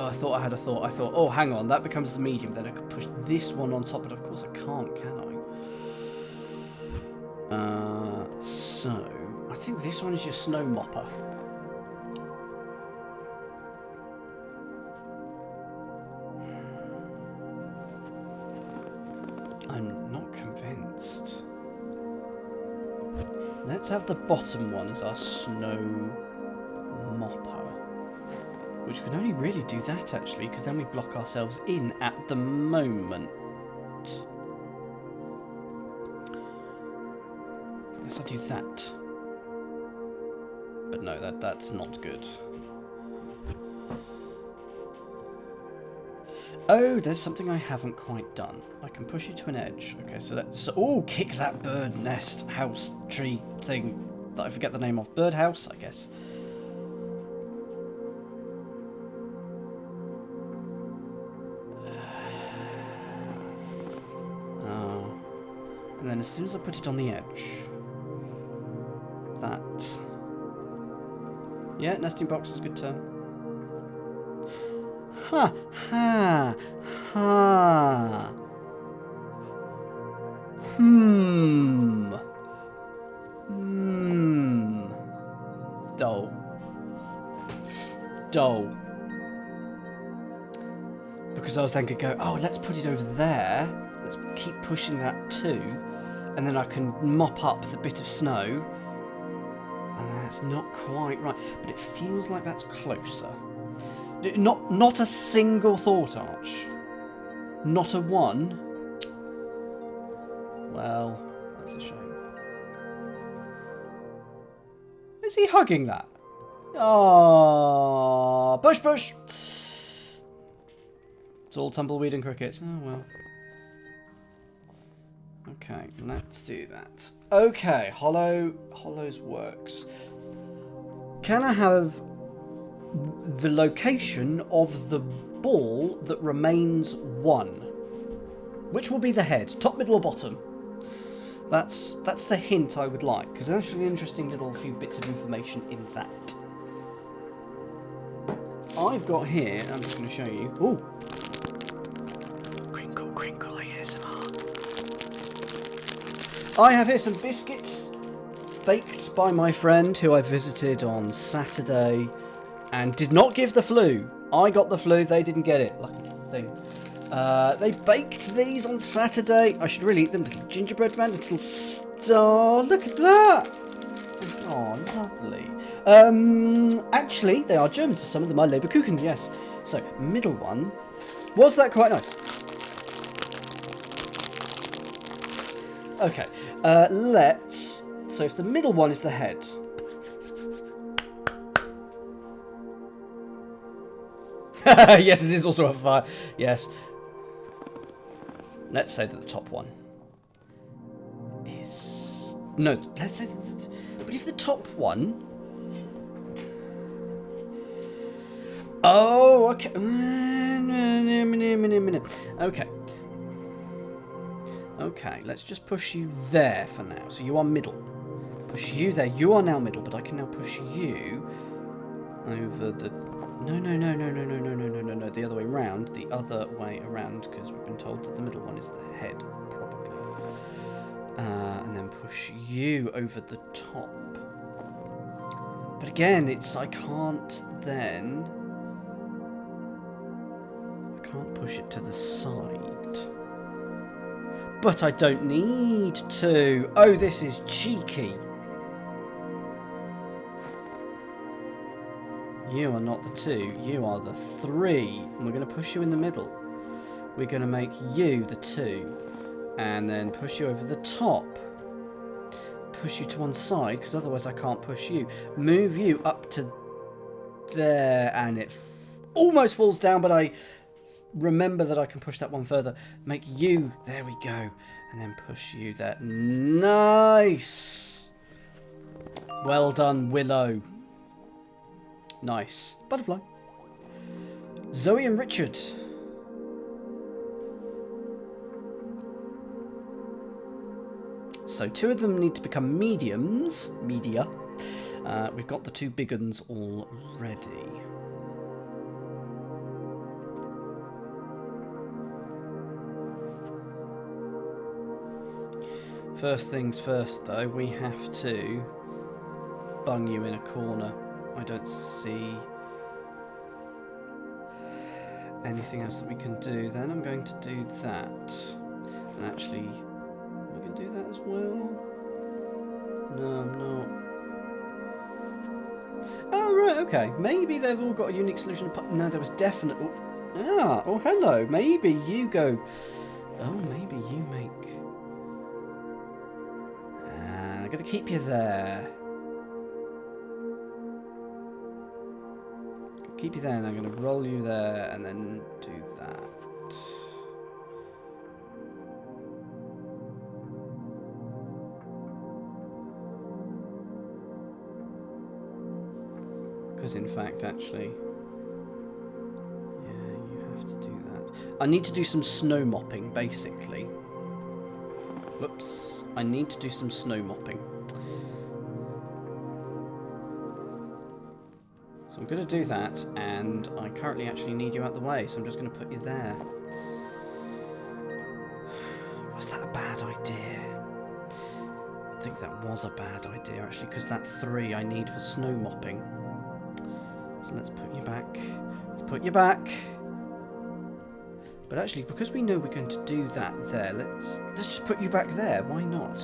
I thought I had a thought. I thought, oh, hang on, that becomes the medium. Then I could push this one on top, but of course I can't, can I? So, I think this one is your snow mopper. I'm not convinced. Let's have the bottom one as our snow mopper. Which can only really do that, actually, because then we block ourselves in at the moment. Yes, I do that. But no, that's not good. Oh, there's something I haven't quite done. I can push you to an edge. Okay, so let's... Oh, kick that bird nest house tree thing that I forget the name of. Birdhouse, I guess. And then as soon as I put it on the edge, that... Yeah, nesting box is a good term. Ha! Ha! Ha! Hmm. Hmm. Dull. Dull. Because I was then going to go, oh, let's put it over there. Let's keep pushing that too. And then I can mop up the bit of snow. And that's not quite right. But it feels like that's closer. Not a single thought, Arch. Not a one. Well, that's a shame. Is he hugging that? Oh, push, push. It's all tumbleweed and crickets. Oh, well. Okay, let's do that. Okay, Hollows works. Can I have the location of the ball that remains one? Which will be the head, top, middle, or bottom? That's the hint I would like, because there's actually an interesting little few bits of information in that. I've got here, I'm just going to show you. Ooh. Crinkle, crinkle, ASMR. I have here some biscuits baked by my friend who I visited on Saturday and did not give the flu. I got the flu, they didn't get it. Lucky thing. They baked these on Saturday. I should really eat them. Little gingerbread man, little star. Look at that. Oh, lovely. Actually, they are German, so some of them are Leberkuchen, yes. So, middle one. Was that quite nice? Okay, let's... So if the middle one is the head... Yes, it is also a fire. Yes. Let's say that the top one is... No, let's say that... But if the top one Oh, okay. Okay. Okay, let's just push you there for now. So you are middle. Push you there. You are now middle, but I can now push you over the... No. The other way around. The other way around, because we've been told that the middle one is the head, probably. And then push you over the top. But again, it's... I can't then... I can't push it to the side. But I don't need to. Oh, this is cheeky. You are not the 2. You are the 3. And we're going to push you in the middle. We're going to make you the 2. And then push you over the top. Push you to one side, because otherwise I can't push you. Move you up to there. And it almost falls down, but I... remember that I can push that one further. Make you, there we go, and then push you there. Nice. Well done, Willow. Nice. Butterfly. Zoe and Richard. So 2 of them need to become mediums. Media. We've got the 2 big uns already. First things first, though, we have to bung you in a corner. I don't see anything else that we can do. Then I'm going to do that. And actually, we can do that as well. No, I'm not. Oh, right, okay. Maybe they've all got a unique solution. No, there was definitely... oh, hello. Maybe you go... Oh, maybe you make... I'm going to keep you there. Keep you there, and I'm going to roll you there, and then do that. Because in fact, actually... yeah, you have to do that. I need to do some snow mopping, basically. Whoops. I need to do some snow mopping. So I'm going to do that, and I currently actually need you out the way, so I'm just going to put you there. Was that a bad idea? I think that was a bad idea, actually, because that 3 I need for snow mopping. So let's put you back. Let's put you back. But actually, because we know we're going to do that there, let's just put you back there. Why not?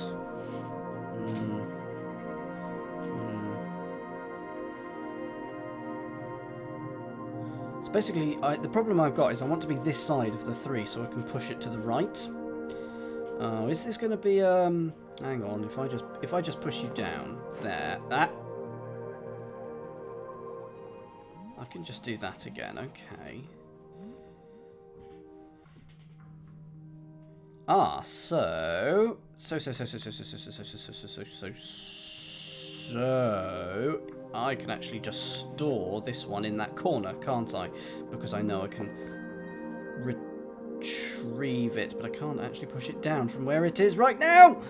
So basically, the problem I've got is I want to be this side of the 3 so I can push it to the right. Oh, is this going to be... hang on, if I just push you down there, that... I can just do that again, okay. Ah, so I can actually just store this one in that corner, can't I? Because I know I can retrieve it, but I can't actually push it down from where it is right now.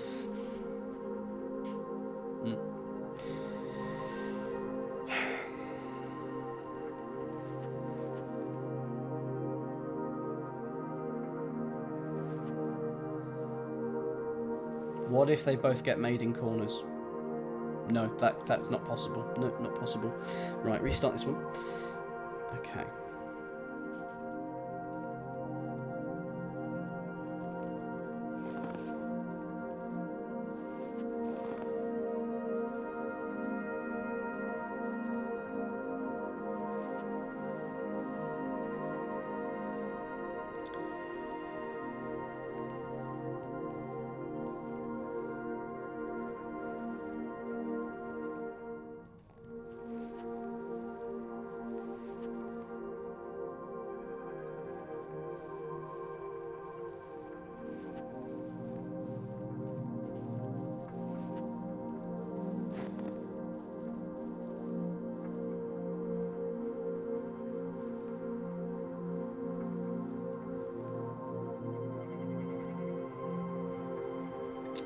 What if they both get made in corners? No, that's not possible. No, not possible. Right, restart this one. Okay.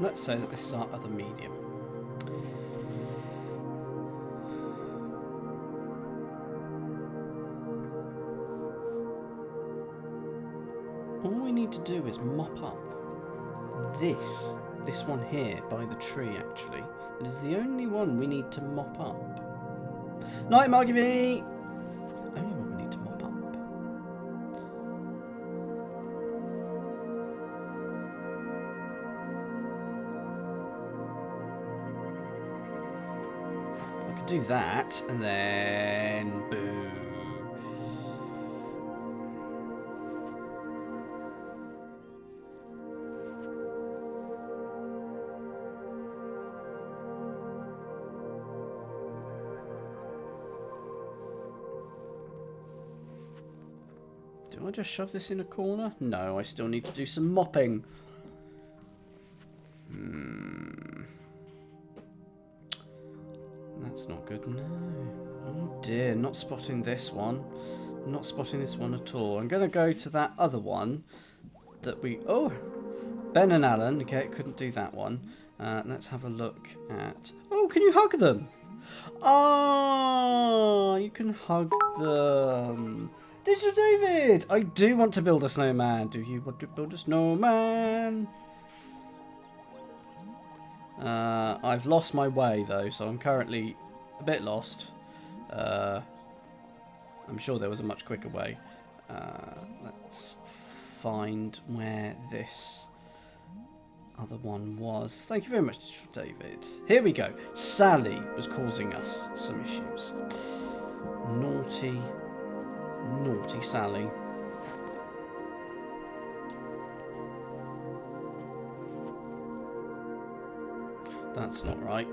let's say that this is our other medium. All we need to do is mop up this one here by the tree, actually. It is the only one we need to mop up. Night, Margy! Only one we need to mop up. I could do that, and then boom. Do I just shove this in a corner? No, I still need to do some mopping. That's not good, no. Oh dear, not spotting this one. Not spotting this one at all. I'm going to go to that other one that we... Oh! Ben and Alan. Okay, couldn't do that one. Let's have a look at... Oh, can you hug them? Oh, you can hug them. Digital David! I do want to build a snowman. Do you want to build a snowman? I've lost my way, though, so I'm currently a bit lost. I'm sure there was a much quicker way. Let's find where this other one was. Thank you very much, Digital David. Here we go. Sally was causing us some issues. Naughty... Naughty Sally. That's not right.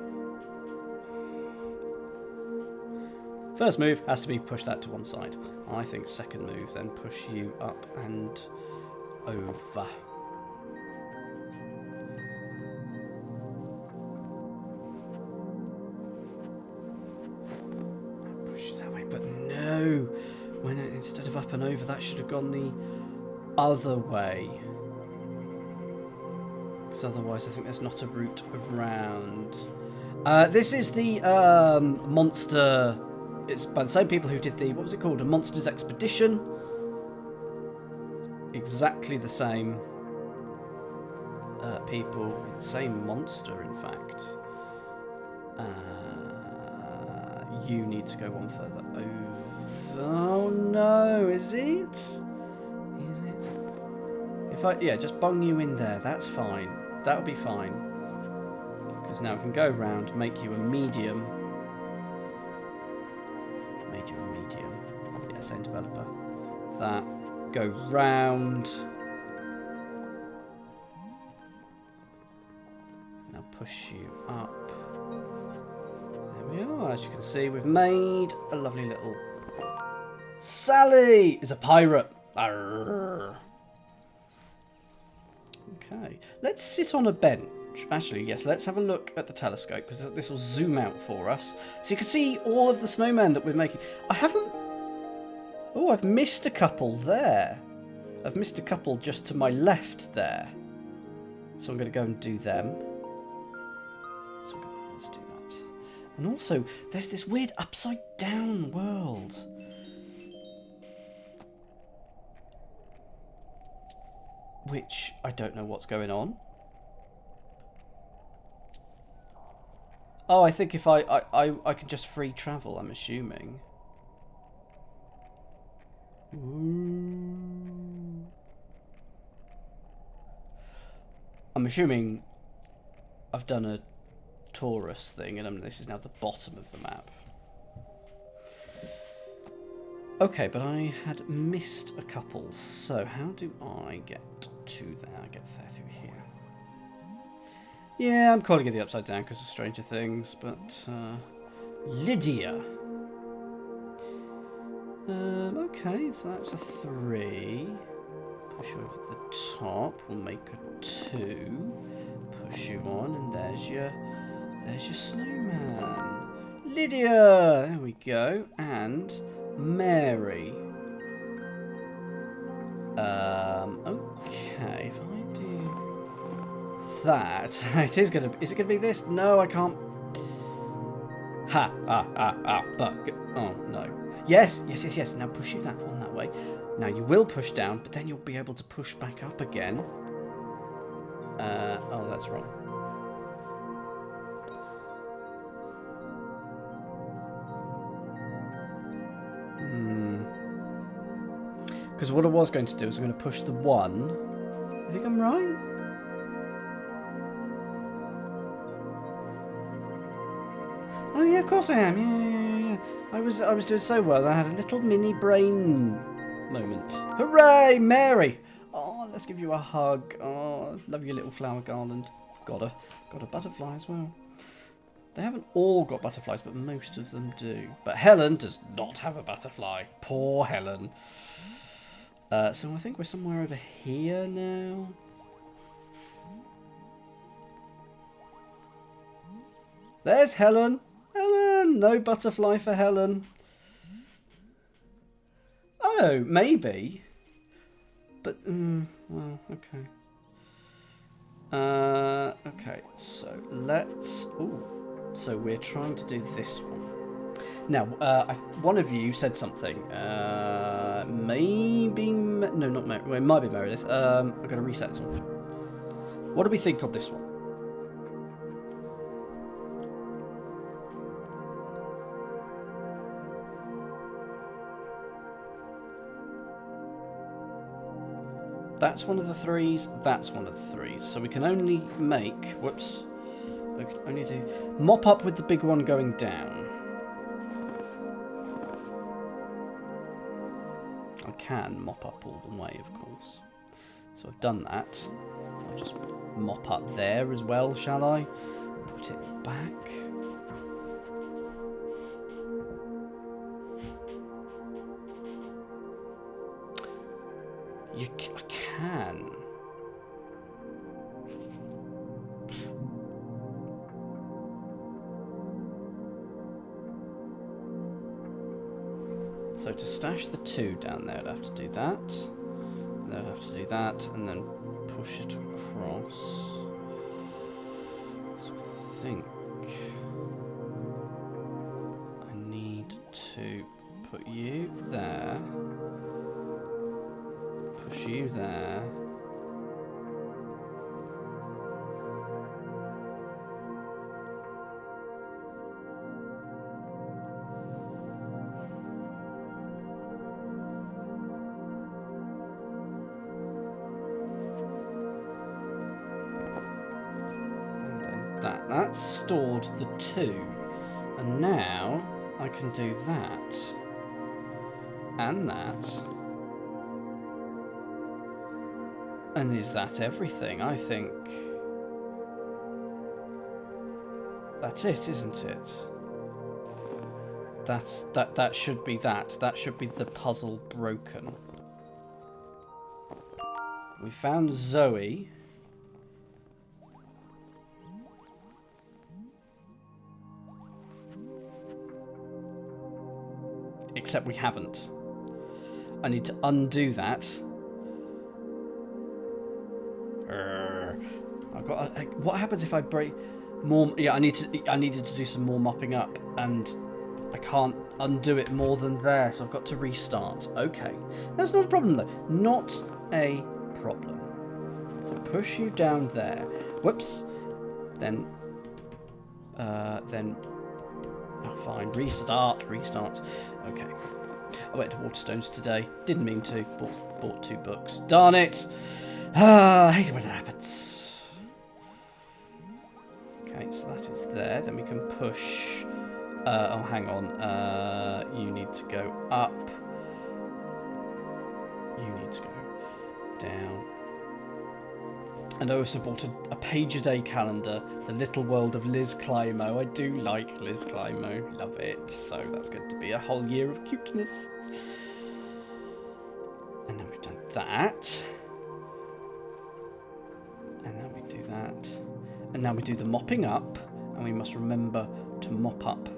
First move has to be push that to one side. I think second move then push you up and over. Push that way, but no. When instead of up and over, that should have gone the other way. Because otherwise I think there's not a route around. This is the monster... It's by the same people who did the... What was it called? A Monsters Expedition. Exactly the same people. Same monster, in fact. You need to go one further over. Oh no, is it? Is it? If I, yeah, just bung you in there, that's fine. That'll be fine. Because now I can go around, make you a medium. Made you a medium. Yeah, same developer. That. Go round. Now push you up. There we are. As you can see, we've made a lovely little... Sally is a pirate. Arrgh. Okay, let's sit on a bench. Actually, yes, let's have a look at the telescope because this will zoom out for us. So you can see all of the snowmen that we're making. I haven't... Oh, I've missed a couple there. I've missed a couple just to my left there. So I'm going to go and do them. So let's do that. And also, there's this weird upside down world. Which I don't know what's going on. Oh, I think if I can just free travel, I'm assuming. Ooh. I'm assuming I've done a Taurus thing, and this is now the bottom of the map. Okay, but I had missed a couple, so how do I get to there? I get there through here. Yeah, I'm calling it the Upside Down because of Stranger Things, but Lydia. Okay, so that's a 3. Push you over the top, we'll make a 2. Push you on, and there's your snowman. Lydia! There we go, and... Mary. Okay, if I do that. It is gonna. Is it gonna be this? No, I can't. Ha! But oh no. Yes. Now push you that one that way. Now you will push down, but then you'll be able to push back up again. Oh, that's wrong. Because what I was going to do is I'm going to push the one. You think I'm right? Oh yeah, of course I am. Yeah. I was doing so well that I had a little mini brain moment. Hooray, Mary! Oh, let's give you a hug. Oh, love your little flower garland. Got a butterfly as well. They haven't all got butterflies, but most of them do. But Helen does not have a butterfly. Poor Helen. So I think we're somewhere over here now. There's Helen. Helen! No butterfly for Helen. Oh, maybe. But, well, okay. Okay, so let's... Ooh. So we're trying to do this one. Now, one of you said something. Maybe... No, not Meredith. Well, it might be Meredith. I'm going to reset this one. What do we think of this one? That's one of the threes. That's one of the threes. So we can only make... Whoops. We can only do... Mop up with the big one going down. I can mop up all the way, of course. So I've done that. I'll just mop up there as well, shall I? Put it back. I can. So to stash the 2 down there, I'd have to do that. And then I'd have to do that, and then push it across. So I think I need to put you there. Push you there. That's stored the 2, and now I can do that and that, and is that everything? I think that's it, isn't it? That should be that. That should be the puzzle broken. We found Zoe. Except we haven't. I need to undo that. I've got. What happens if I break more? Yeah, I needed to do some more mopping up, and I can't undo it more than there, so I've got to restart. Okay, that's not a problem though. Not a problem. So push you down there. Whoops. Then. Oh, fine. Restart. Okay. I went to Waterstones today. Didn't mean to. Bought 2 books. Darn it! I hate it when it happens. Okay, so that is there. Then we can push... oh, hang on. You need to go up. You need to go down. And I also bought a page-a-day calendar, The Little World of Liz Climo. I do like Liz Climo, love it. So that's going to be a whole year of cuteness. And then we've done that. And then we do that. And now we do the mopping up, and we must remember to mop up.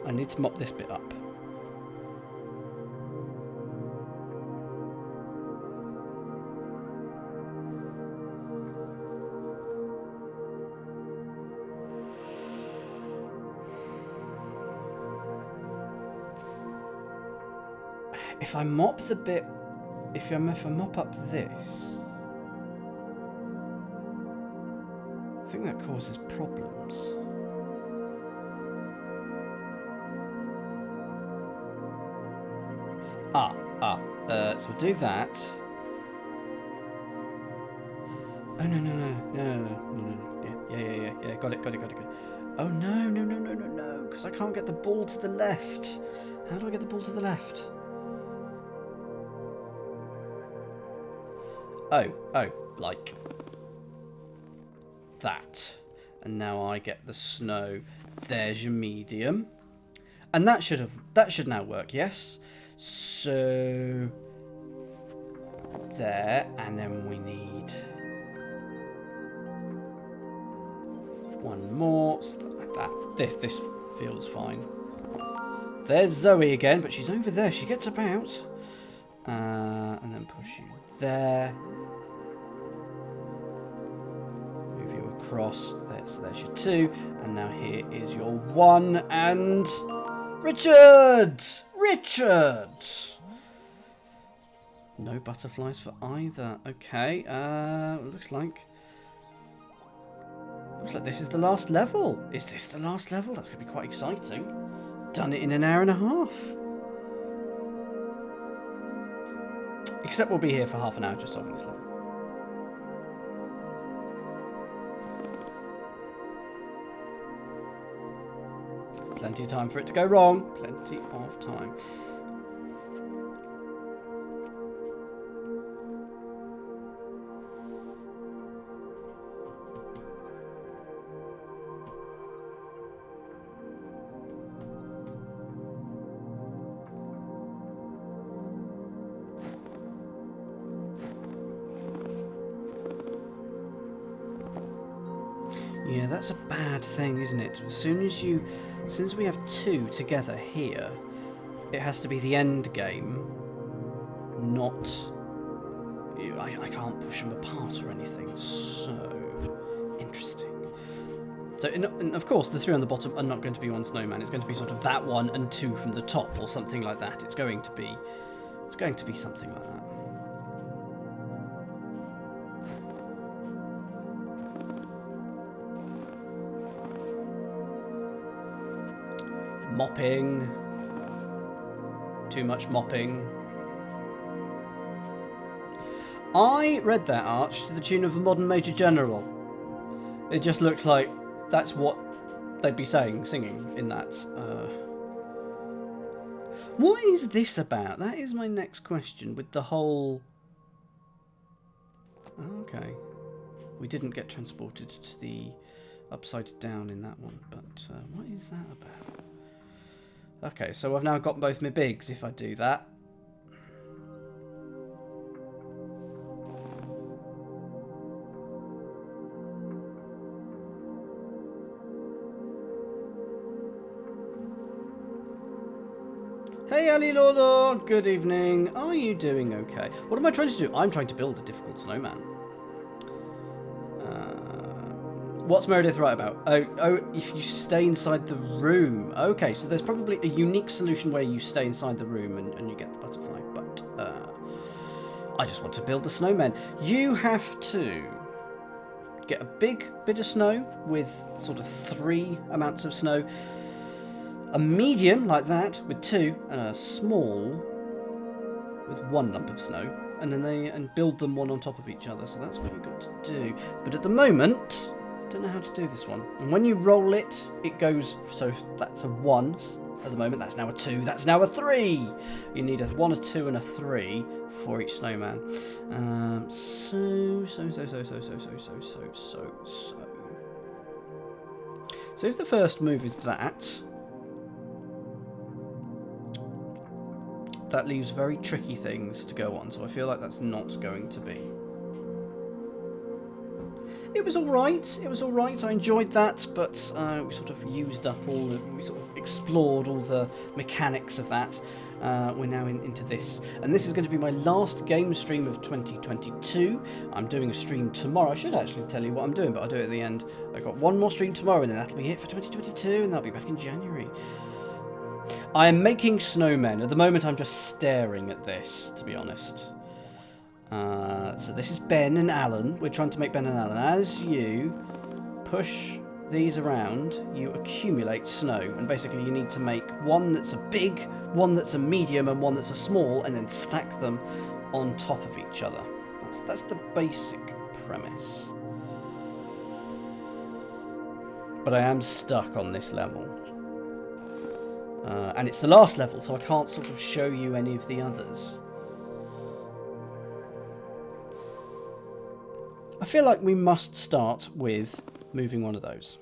I need to mop this bit up. If I mop the bit, if I mop up this, I think that causes problems. So we'll do that. Oh no. Yeah. Got it. Oh no, because I can't get the ball to the left. How do I get the ball to the left? Oh, like that. And now I get the snow. There's your medium. And that should now work, yes? So there, and then we need one more, so like that. This feels fine. There's Zoe again, but she's over there. She gets about. And then push you there. Move you across. So there's your 2. And now here is your 1. And Richard! No butterflies for either. Okay. Looks like this is the last level. Is this the last level? That's going to be quite exciting. Done it in an hour and a half. Except we'll be here for half an hour just solving this level. Plenty of time for it to go wrong. Plenty of time. Yeah, that's a bad thing, isn't it? As soon as we have 2 together here, it has to be the end game, not... I can't push them apart or anything, so... interesting. So, and of course, the 3 on the bottom are not going to be one snowman. It's going to be sort of that 1 and 2 from the top, or something like that. It's going to be something like that. Mopping. Too much mopping. I read that arch to the tune of a modern Major General. It just looks like that's what they'd be singing in that. What is this about? That is my next question with the whole... Okay. We didn't get transported to the upside down in that one, but what is that about? Okay, so I've now got both my bigs if I do that. Hey Ali Lolo, good evening. Are you doing okay? What am I trying to do? I'm trying to build a difficult snowman. What's Meredith right about? Oh, if you stay inside the room. Okay, so there's probably a unique solution where you stay inside the room and you get the butterfly. But I just want to build the snowman. You have to get a big bit of snow with sort of 3 amounts of snow. A medium like that with 2, and a small with 1 lump of snow. And then and build them one on top of each other. So that's what you've got to do. But at the moment... don't know how to do this one. And when you roll it, it goes... so that's a 1 at the moment. That's now a 2. That's now a 3. You need a 1, a 2, and a 3 for each snowman. So if the first move is that leaves very tricky things to go on. So I feel like that's not going to be. It was all right. It was all right. I enjoyed that, but we sort of used up we sort of explored all the mechanics of that. We're now into this, and this is going to be my last game stream of 2022. I'm doing a stream tomorrow. I should actually tell you what I'm doing, but I'll do it at the end. I've got one more stream tomorrow, and then that'll be it for 2022, and that'll be back in January. I am making snowmen. At the moment, I'm just staring at this, to be honest. So this is Ben and Alan. We're trying to make Ben and Alan. As you push these around, you accumulate snow, and basically you need to make one that's a big, one that's a medium, and one that's a small, and then stack them on top of each other. That's the basic premise. But I am stuck on this level. And it's the last level, so I can't sort of show you any of the others. I feel like we must start with moving one of those.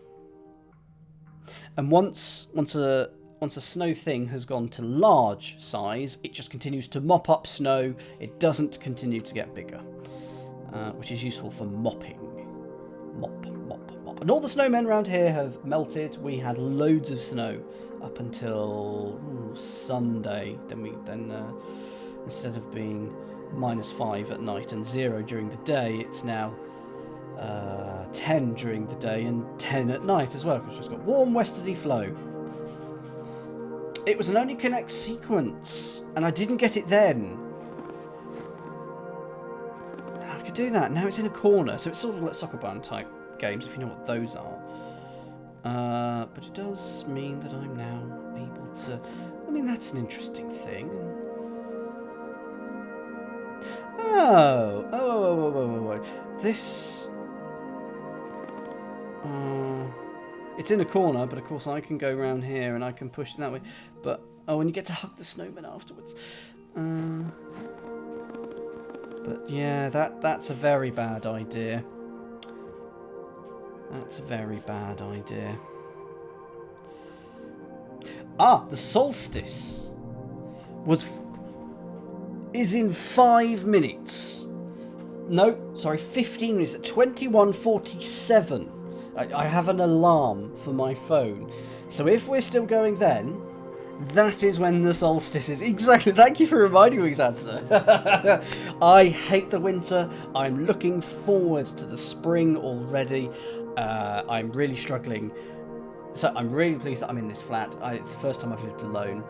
And once a snow thing has gone to large size, it just continues to mop up snow. It doesn't continue to get bigger, which is useful for mopping. Mop, mop, mop. And all the snowmen around here have melted. We had loads of snow up until Sunday. Then instead of being -5 at night and 0 during the day, it's now 10 during the day and 10 at night as well, because it's got warm westerly flow. It was an only connect sequence, and I didn't get it then. I could do that. Now it's in a corner, so it's sort of like soccer ball type games, if you know what those are. But it does mean that I'm now able to... I mean, that's an interesting thing. Oh. This... it's in a corner, but of course I can go around here and I can push it that way. But, and you get to hug the snowman afterwards. But yeah, that's a very bad idea. That's a very bad idea. The solstice is in 5 minutes. No, sorry, 15 minutes. At 21:47. I have an alarm for my phone. So if we're still going then, that is when the solstice is. Exactly. Thank you for reminding me, Sansa. I hate the winter. I'm looking forward to the spring already. I'm really struggling. So I'm really pleased that I'm in this flat. It's the first time I've lived alone.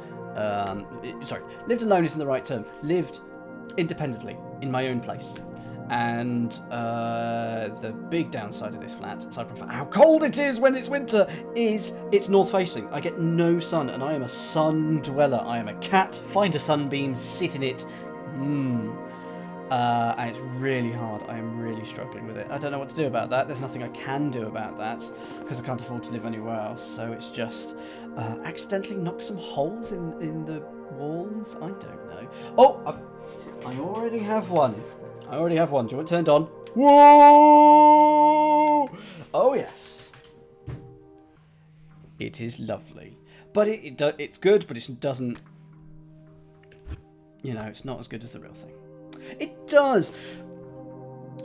Lived alone isn't the right term. Lived independently in my own place. And the big downside of this flat, aside from how cold it is when it's winter, is it's north facing. I get no sun, and I am a sun dweller. I am a cat. Find a sunbeam, sit in it. And it's really hard. I am really struggling with it. I don't know what to do about that. There's nothing I can do about that because I can't afford to live anywhere else. So it's just accidentally knock some holes in the walls. I don't know. Oh, I already have one. Do you want it turned on? Whoa! Oh yes. It is lovely, but it's good, but it doesn't. It's not as good as the real thing. It does,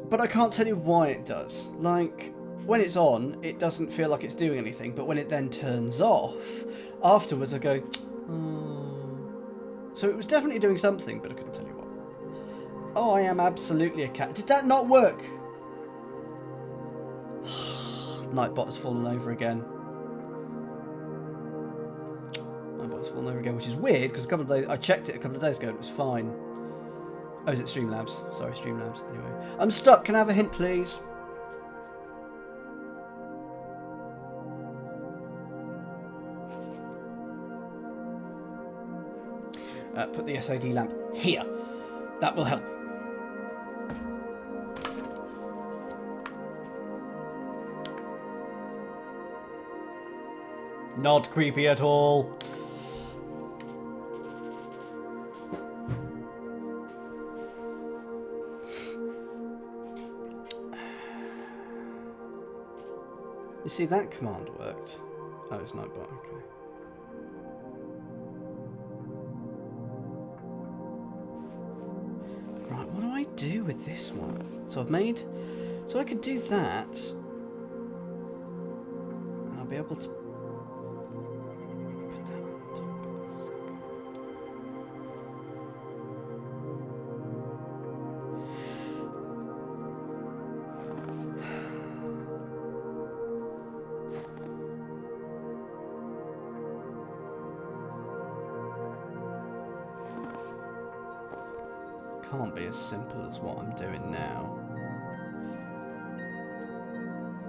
but I can't tell you why it does. Like, when it's on, it doesn't feel like it's doing anything, but when it then turns off, afterwards I go, oh. So it was definitely doing something, but I couldn't tell you what. Oh, I am absolutely a cat. Did that not work? Nightbot has fallen over again. Nightbot's fallen over again, which is weird, because I checked it a couple of days ago and it was fine. Oh, is it Streamlabs? Sorry, Streamlabs. Anyway, I'm stuck. Can I have a hint, please? Put the SOD lamp here. That will help. Not creepy at all. You see, that command worked. Oh, it's Nightbot, okay. Right, what do I do with this one? So I've made So I could do that. And I'll be able to put that on top. Can't be as simple as what I'm doing now.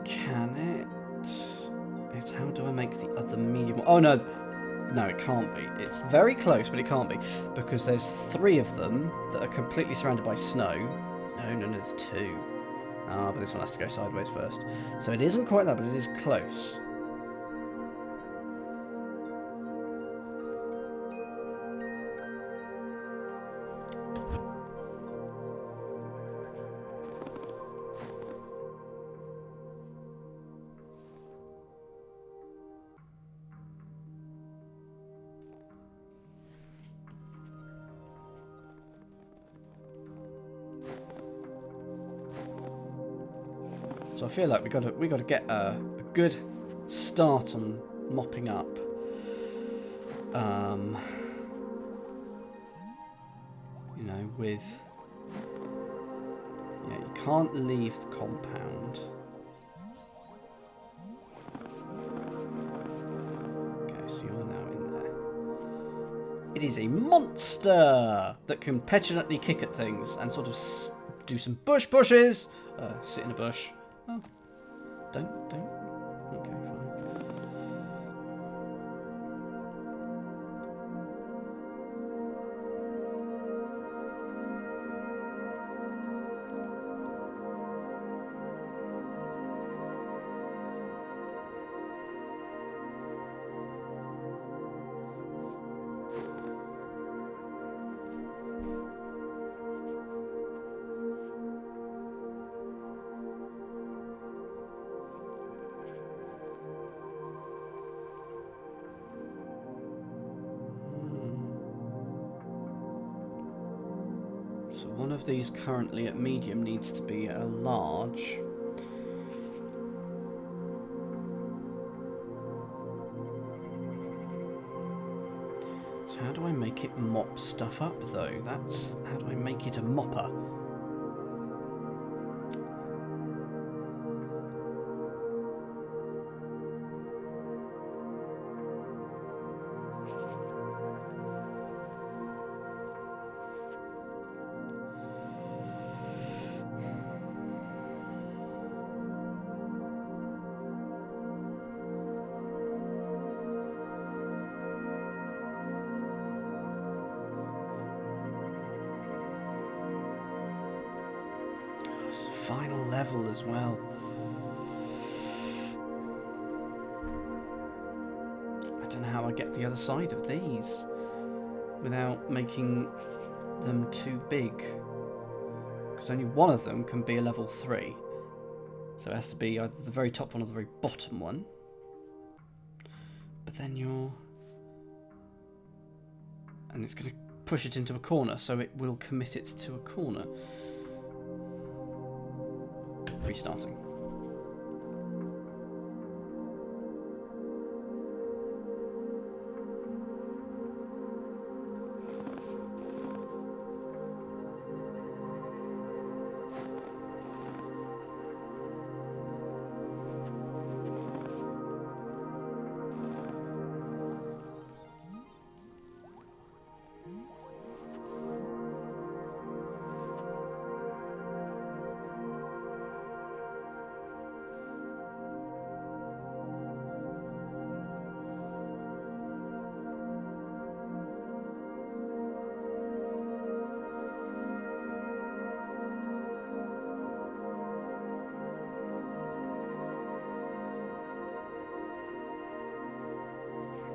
Can it? It's how do I make the other medium? Oh no, no, it can't be. It's very close, but it can't be because there's 3 of them that are completely surrounded by snow. No, there's 2. Ah, but this one has to go sideways first. So it isn't quite that, but it is close. So I feel like we got to get a good start on mopping up. You know, with you can't leave the compound. Okay, so you're now in there. It is a monster that can petulantly kick at things and sort of do some bush pushes. Sit in a bush. Oh, don't. Okay, fine. So one of these currently at medium needs to be a large. So how do I make it mop stuff up though? That's how do I make it a mopper? It's the final level as well. I don't know how I get the other side of these without making them too big. Because only one of them can be a level 3. So it has to be either the very top one or the very bottom one. But then and it's going to push it into a corner, so it will commit it to a corner. Restarting.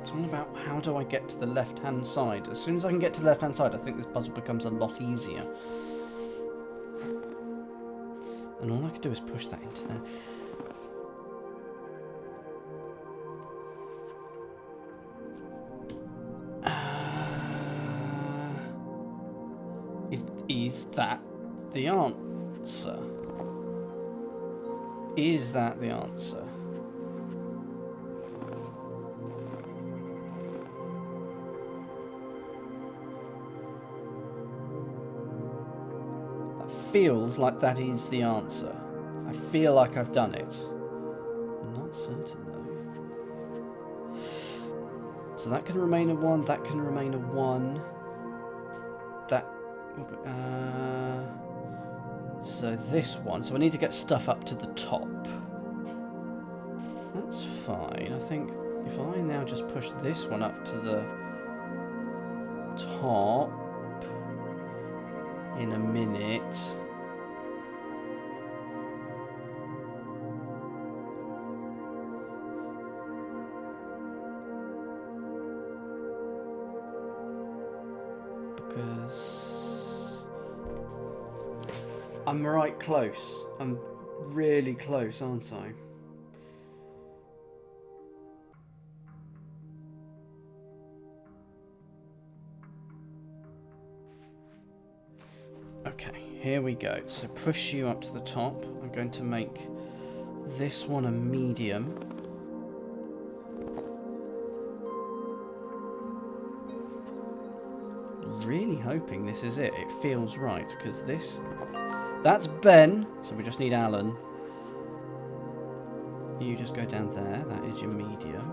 It's all about how do I get to the left-hand side. As soon as I can get to the left-hand side, I think this puzzle becomes a lot easier. And all I can do is push that into there. Is that the answer? Is that the answer? That feels like that is the answer. I feel like I've done it. I'm not certain though. So that can remain a 1, that can remain a 1. That... so this one. So I need to get stuff up to the top. That's fine. I think if I now just push this one up to the top in a minute. Because I'm right close. I'm really close, aren't I? Okay, here we go. So push you up to the top. I'm going to make this one a medium. Really hoping this is it. It feels right, because this... That's Ben, so we just need Alan. You just go down there. That is your medium.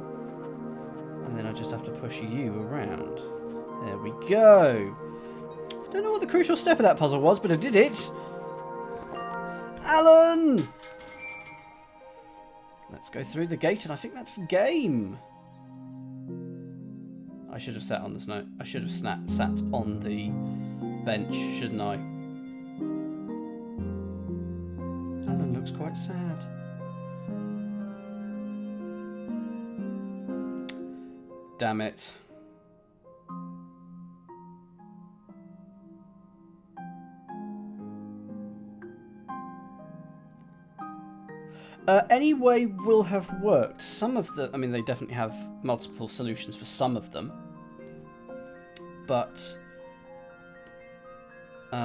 And then I just have to push you around. There we go. Don't know what the crucial step of that puzzle was, but I did it. Alan! Let's go through the gate, and I think that's the game. I should have sat on the snow. I should have sat on the bench, shouldn't I? Alan looks quite sad. Damn it. Any way will have worked. Some of the... I mean, they definitely have multiple solutions for some of them. But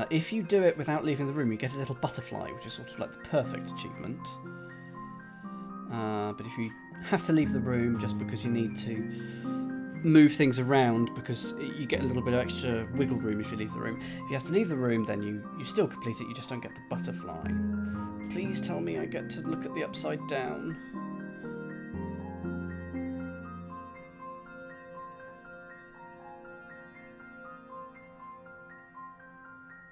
if you do it without leaving the room, you get a little butterfly, which is sort of like the perfect achievement. But if you have to leave the room just because you need to move things around, because you get a little bit of extra wiggle room if you leave the room. If you have to leave the room, then you still complete it, you just don't get the butterfly. Please tell me I get to look at the upside down.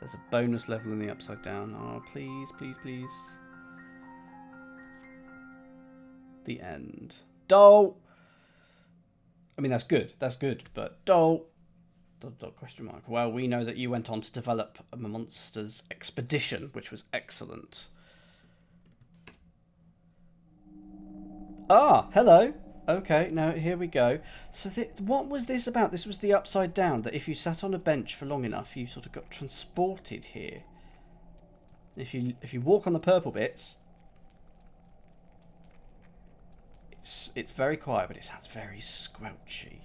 There's a bonus level in the upside down. Oh, please, please, please. The end. Doll! I mean, that's good, but doll! Question mark. Well, we know that you went on to develop a monsters expedition, which was excellent. Ah, hello. Okay, now here we go. So what was this about? This was the upside down, that if you sat on a bench for long enough, you sort of got transported here. If you walk on the purple bits, it's very quiet, but it sounds very squelchy.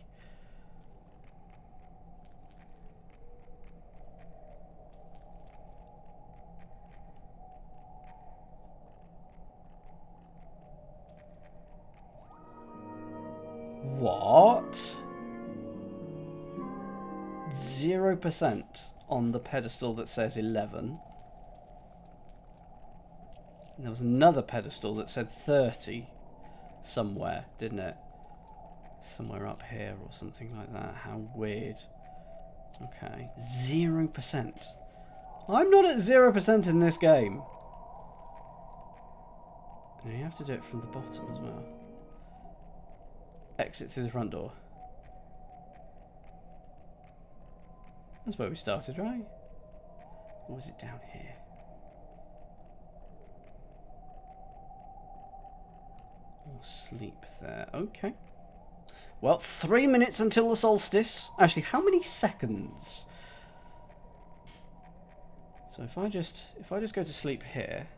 What? 0% on the pedestal that says 11. And there was another pedestal that said 30 somewhere, didn't it? Somewhere up here or something like that. How weird. Okay. 0%. I'm not at 0% in this game. And you have to do it from the bottom as well. Exit through the front door. That's where we started, right? Or was it down here? Or sleep there. Okay. Well, 3 minutes until the solstice. Actually, how many seconds? So if I just go to sleep here,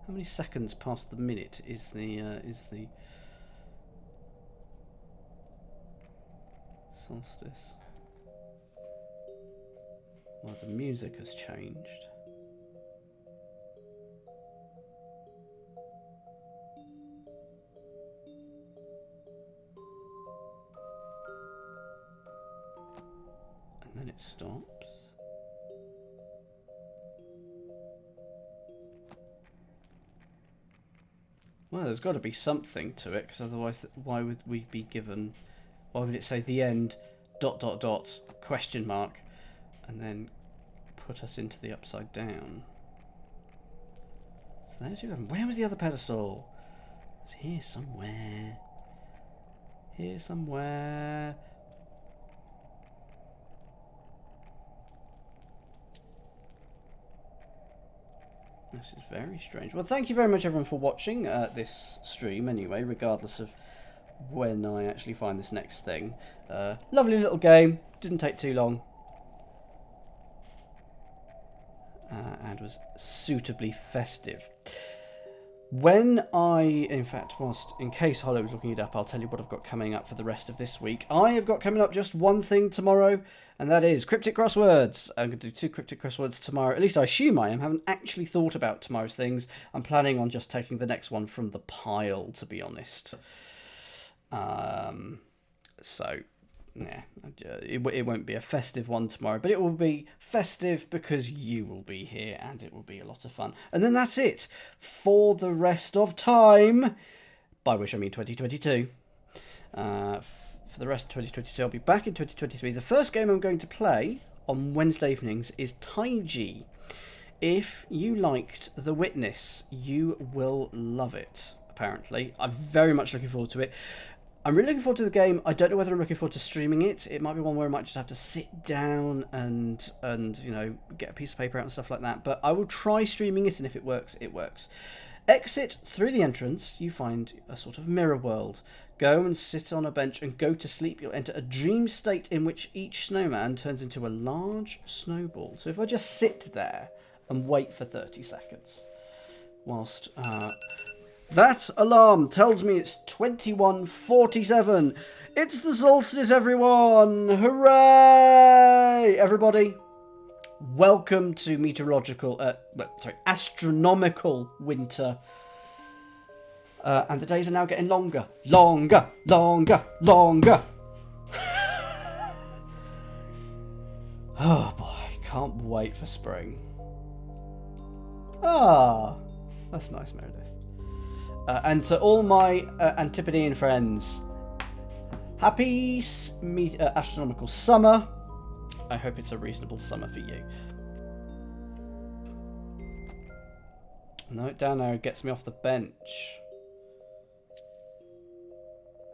how many seconds past the minute is the solstice? Well, the music has changed. And then it stops. Well, there's got to be something to it, because otherwise, why would we be given? Why would it say the end? ... question mark, and then put us into the upside down. So there's your. Where was the other pedestal? It's here somewhere. Here somewhere. This is very strange. Well, thank you very much, everyone, for watching this stream anyway, regardless of when I actually find this next thing. Lovely little game. Didn't take too long. And was suitably festive. When in fact, in case Hollow was looking it up, I'll tell you what I've got coming up for the rest of this week. I have got coming up just one thing tomorrow, and that is cryptic crosswords. I'm going to do 2 cryptic crosswords tomorrow. At least I assume I am. I haven't actually thought about tomorrow's things. I'm planning on just taking the next one from the pile, to be honest. So, yeah, it won't be a festive one tomorrow, but it will be festive because you will be here, and it will be a lot of fun. And then that's it for the rest of time, by which I mean 2022. For the rest of 2022, I'll be back in 2023. The first game I'm going to play on Wednesday evenings is Taiji. If you liked The Witness, you will love it, apparently. I'm very much looking forward to it. I'm really looking forward to the game. I don't know whether I'm looking forward to streaming it. It might be one where I might just have to sit down and you know, get a piece of paper out and stuff like that. But I will try streaming it, and if it works, it works. Exit through the entrance. You find a sort of mirror world. Go and sit on a bench and go to sleep. You'll enter a dream state in which each snowman turns into a large snowball. So if I just sit there and wait for 30 seconds whilst... that alarm tells me it's 21:47. It's the solstice, everyone! Hooray! Everybody, welcome to astronomical winter. And the days are now getting longer. Longer! Oh boy, can't wait for spring. Ah, that's nice, Meredith. And to all my Antipodean friends, happy astronomical summer. I hope it's a reasonable summer for you. No, down there gets me off the bench.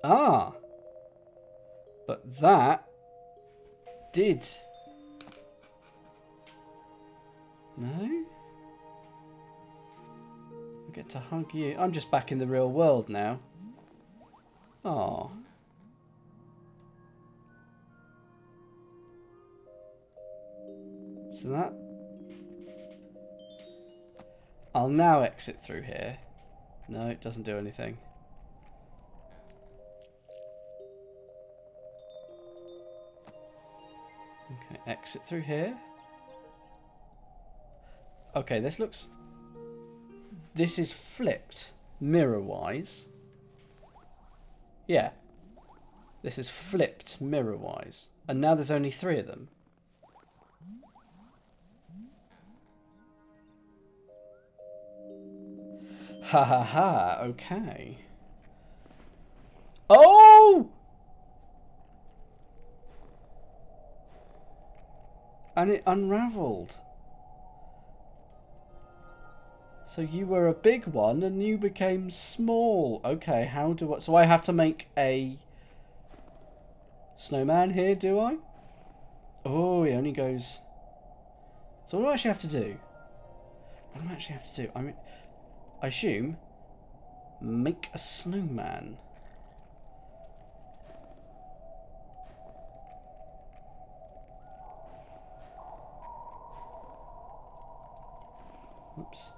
Ah, but that did. No? Get to hug you. I'm just back in the real world now. Oh. So that... I'll now exit through here. No, it doesn't do anything. Okay, exit through here. Okay, this looks... This is flipped mirror-wise. Yeah. This is flipped mirror-wise. And now there's only 3 of them. Ha ha ha, okay. Oh! And it unravelled. So you were a big one and you became small. Okay, how do I... So I have to make a snowman here, do I? Oh, he only goes... So what do I actually have to do? What do I actually have to do? I assume... Make a snowman. Oops.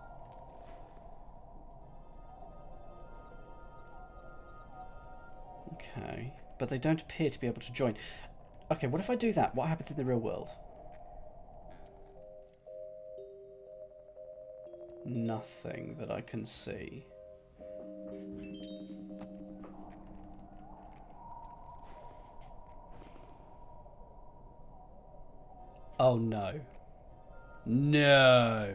Okay, but they don't appear to be able to join. Okay, what if I do that? What happens in the real world? Nothing that I can see. Oh no. No.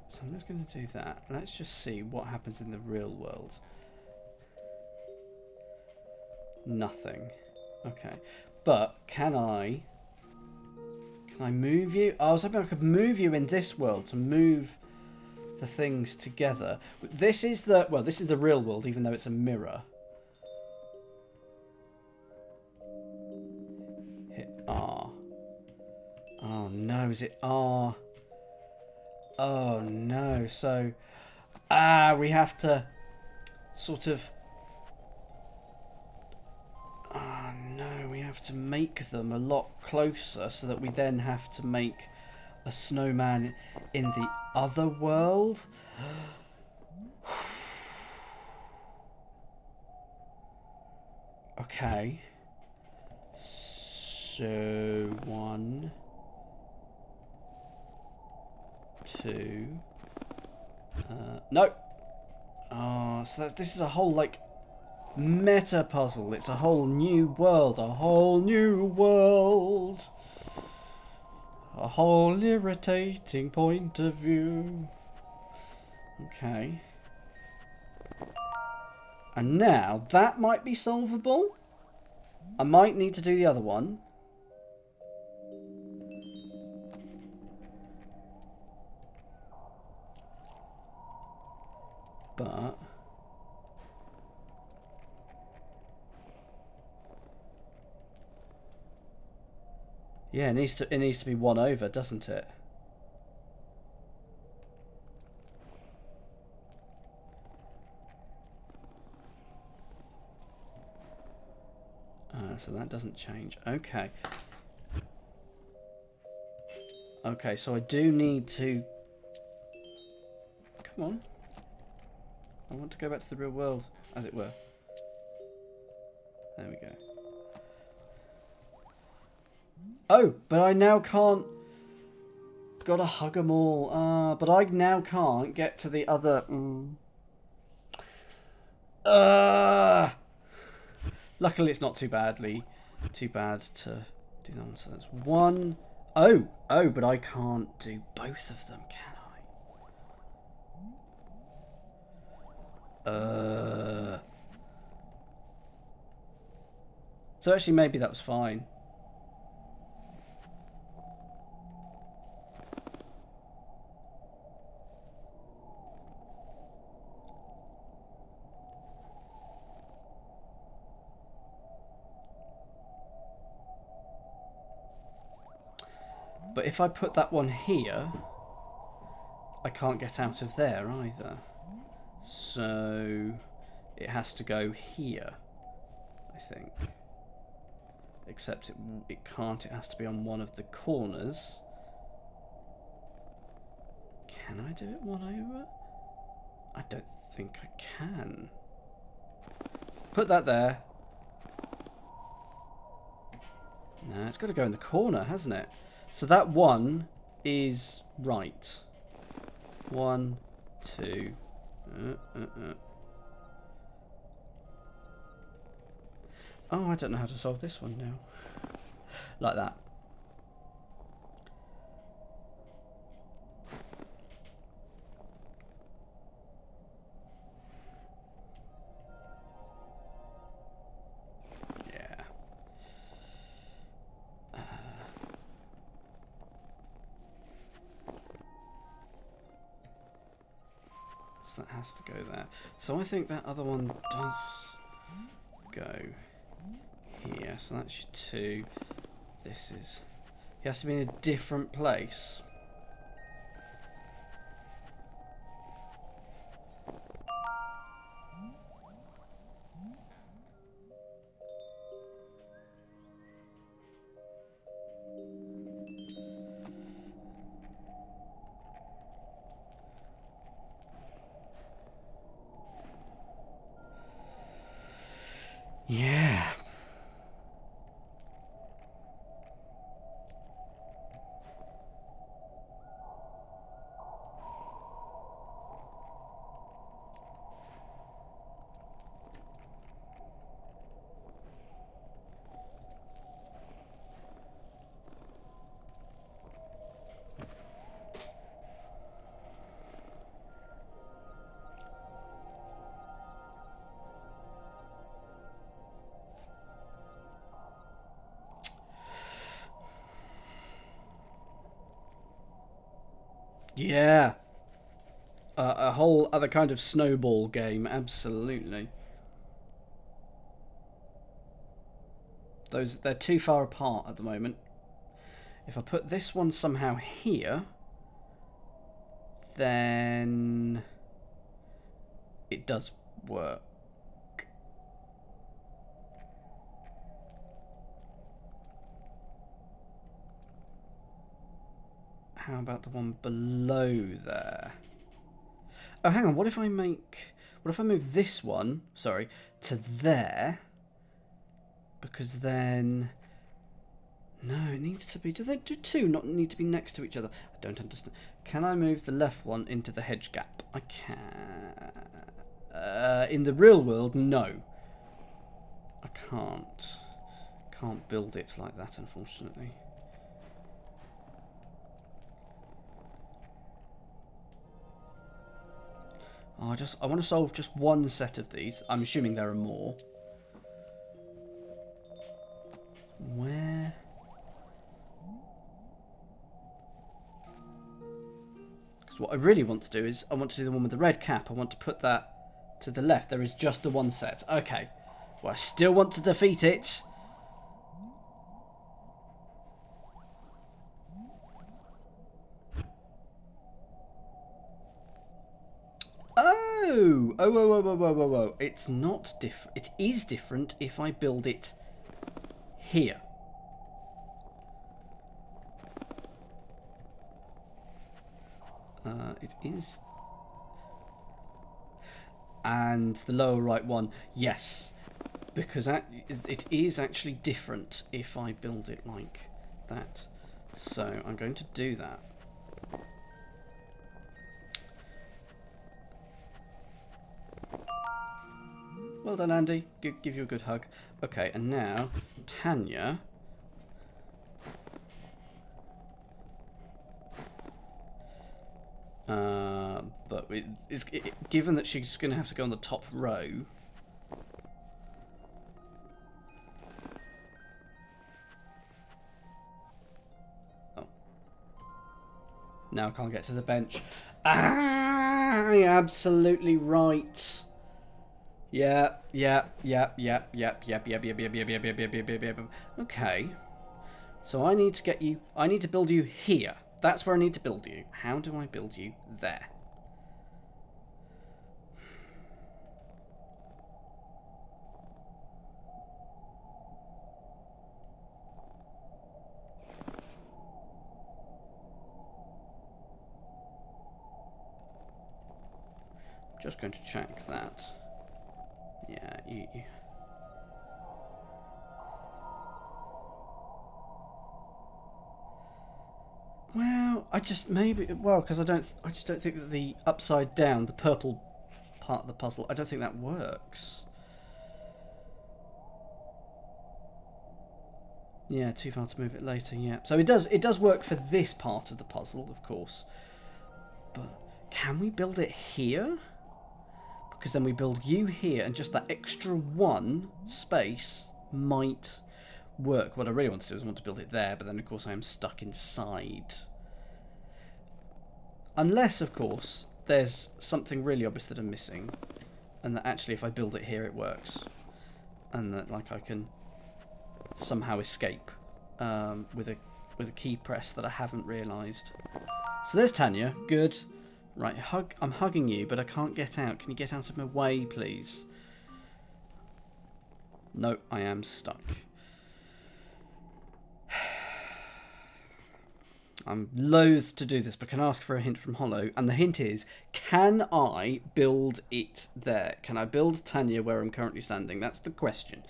So I'm just going to do that. Let's just see what happens in the real world. Nothing. Okay. But can I move you? Oh, I was hoping I could move you in this world to move the things together. This is the real world, even though it's a mirror. Hit R. Oh no, is it R? Oh no, so we have to sort of no, we have to make them a lot closer so that we then have to make a snowman in the other world. Okay. So 1, 2. No. Oh, so this is a whole like meta puzzle. It's a whole new world. A whole new world. A whole irritating point of view. Okay. And now that might be solvable. I might need to do the other one. But yeah, it needs to be won over, doesn't it? So that doesn't change. Okay. Okay, so I do need to... Come on. I want to go back to the real world, as it were. There we go. Oh, but I now can't... Gotta hug them all. But I now can't get to the other... Luckily, it's not too bad to do that one. So that's 1. Oh, but I can't do both of them, can I? So actually, maybe that was fine. But if I put that one here, I can't get out of there either. So it has to go here, I think. Except it can't. It has to be on one of the corners. Can I do it 1 over? I don't think I can. Put that there. No, it's got to go in the corner, hasn't it? So that 1 is right. 1, 2. Oh, I don't know how to solve this one now. Like that. Yeah. So that has to go there. So I think that other one does go here. So that's your 2. This is... He has to be in a different place. Yeah. Yeah. A whole other kind of snowball game, absolutely. They're too far apart at the moment. If I put this one somehow here, then it does work. How about the one below there? Oh, hang on. What if I move this one, sorry, to there? Because then... No, it needs to be... Do two not need to be next to each other? I don't understand. Can I move the left one into the hedge gap? I can. In the real world, no. I can't. Can't build it like that, unfortunately. Oh, I want to solve just one set of these. I'm assuming there are more. Where? Because what I really want to do is I want to do the one with the red cap. I want to put that to the left. There is just the one set. Okay. Well, I still want to defeat it. Oh, it's not different. It is different if I build it here. It is. And the lower right one, yes. Because it is actually different if I build it like that. So I'm going to do that. Well done, Andy. Give you a good hug. Okay, and now Tanya. But given that she's going to have to go on the top row. Oh. Now I can't get to the bench. Ah, you're absolutely right. Yeah. Okay. So I need to get you. I need to build you here. That's where I need to build you. How do I build you there? Just going to check that. Yeah, you. Well, because I just don't think that the upside down, the purple part of the puzzle, I don't think that works. Yeah, too far to move it later. Yeah, so it does work for this part of the puzzle, of course. But can we build it here? Because then we build you here, and just that extra one space might work. What I really want to do is I want to build it there, but then of course I am stuck inside. Unless, of course, there's something really obvious that I'm missing, and that actually if I build it here it works, and that like I can somehow escape with a key press that I haven't realised. So there's Tanya. Good. Right, I'm hugging you, but I can't get out. Can you get out of my way, please? No, I am stuck. I'm loath to do this, but can ask for a hint from Hollow. And the hint is, can I build it there? Can I build Tanya where I'm currently standing? That's the question.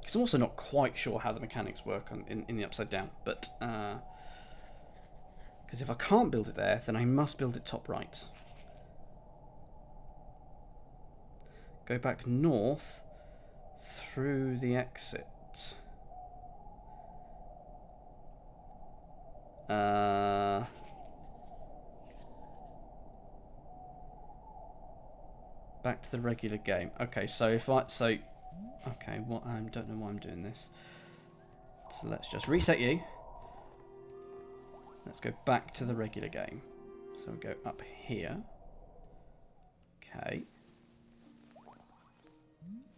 Because I'm also not quite sure how the mechanics work in the Upside Down. But, because if I can't build it there, then I must build it top right. Go back north through the exit. Back to the regular game. Okay, so if I... So... Okay, what I don't know why I'm doing this. So let's just reset you. Let's go back to the regular game. So we'll go up here. Okay.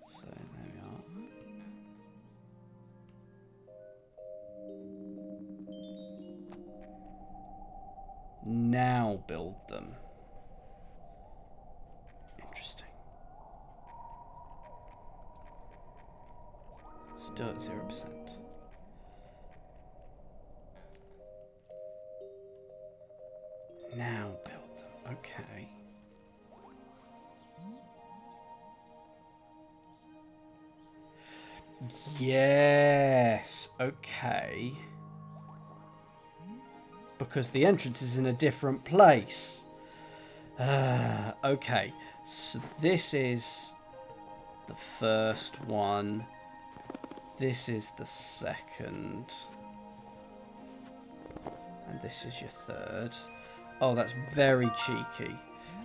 So there we are. Now build them. Interesting. Still at 0%. Now build them. Okay. Yes. Okay. Because the entrance is in a different place. Okay. So this is the first one. This is the second. And this is your third. Oh, that's very cheeky.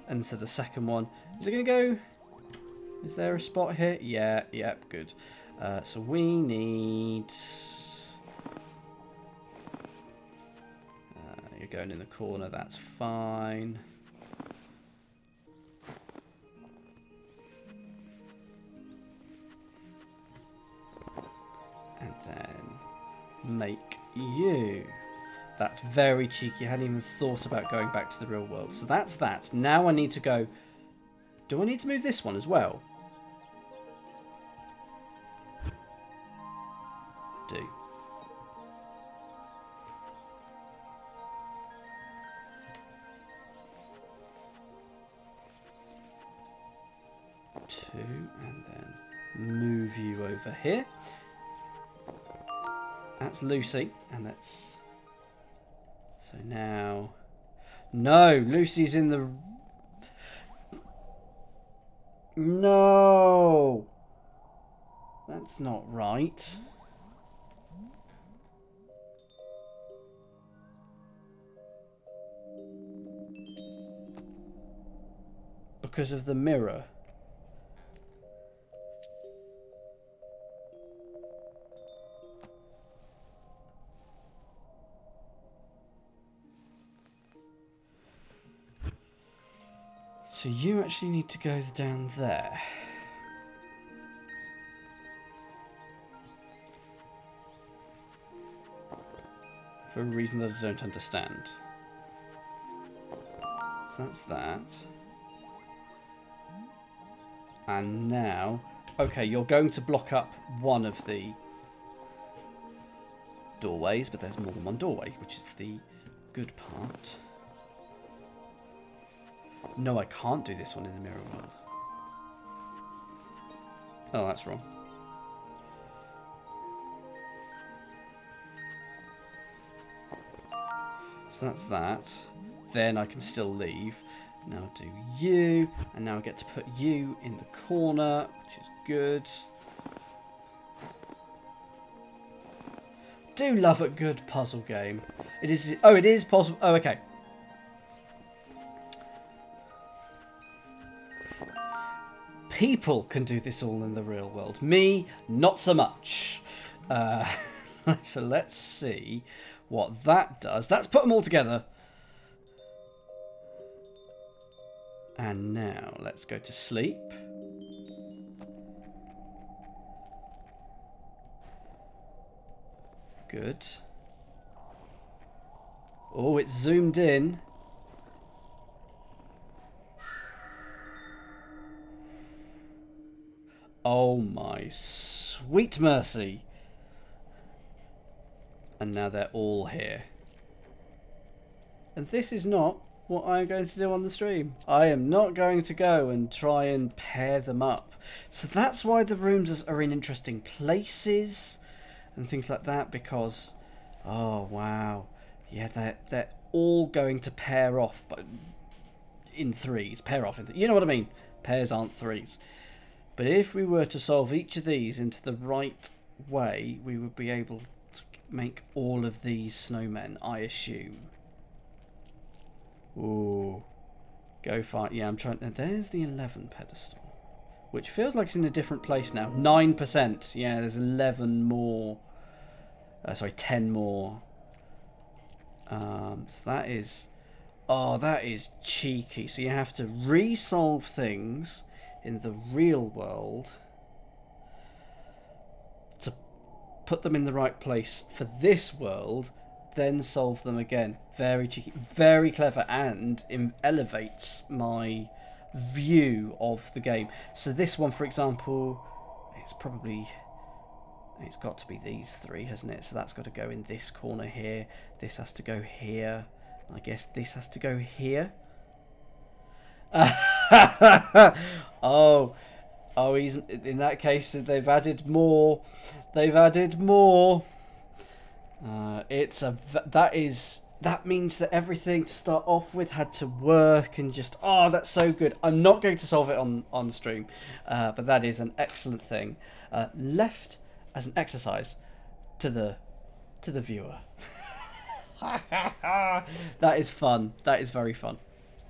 And so the second one. Is it going to go? Is there a spot here? Yeah, yep, good. So we need... you're going in the corner, that's fine. And then make you. That's very cheeky. I hadn't even thought about going back to the real world. So that's that. Now I need to go... Do I need to move this one as well? Do. Two, and then move you over here. That's Lucy, and that's... So now... No! Lucy's in the... No! That's not right. Because of the mirror. So you actually need to go down there. For a reason that I don't understand. So that's that. And now... Okay, you're going to block up one of the doorways, but there's more than one doorway, which is the good part. No, I can't do this one in the mirror world. Oh, that's wrong. So that's that. Then I can still leave. Now do you. And now I get to put you in the corner, which is good. Do love a good puzzle game. It is... Oh, it is possible. Oh, okay. People can do this all in the real world. Me, not so much. So let's see what that does. Let's put them all together. And now let's go to sleep. Good. Oh, it's zoomed in. Oh my sweet mercy. And now they're all here. And this is not what I'm going to do on the stream. I am not going to go and try and pair them up. So that's why the rooms are in interesting places and things like that, because... Oh, wow. Yeah, they're all going to pair off, but in threes. Pair off in you know what I mean? Pairs aren't threes. But if we were to solve each of these into the right way, we would be able to make all of these snowmen, I assume. Ooh. Go far. Yeah, I'm trying. There's the 11 pedestal, which feels like it's in a different place now. 9%. Yeah, there's 11 more Sorry, 10 more. So that is... Oh, that is cheeky. So you have to resolve things in the real world to put them in the right place for this world, then solve them again. Very cheeky, very clever, and elevates my view of the game. So this one, for example, it's got to be these three, hasn't it? So that's got to go in this corner here. This has to go here. I guess this has to go here. Oh, he's in that case. They've added more. They've added more. That means that everything to start off with had to work and just that's so good. I'm not going to solve it on stream, but that is an excellent thing. Left as an exercise to the viewer. That is fun. That is very fun.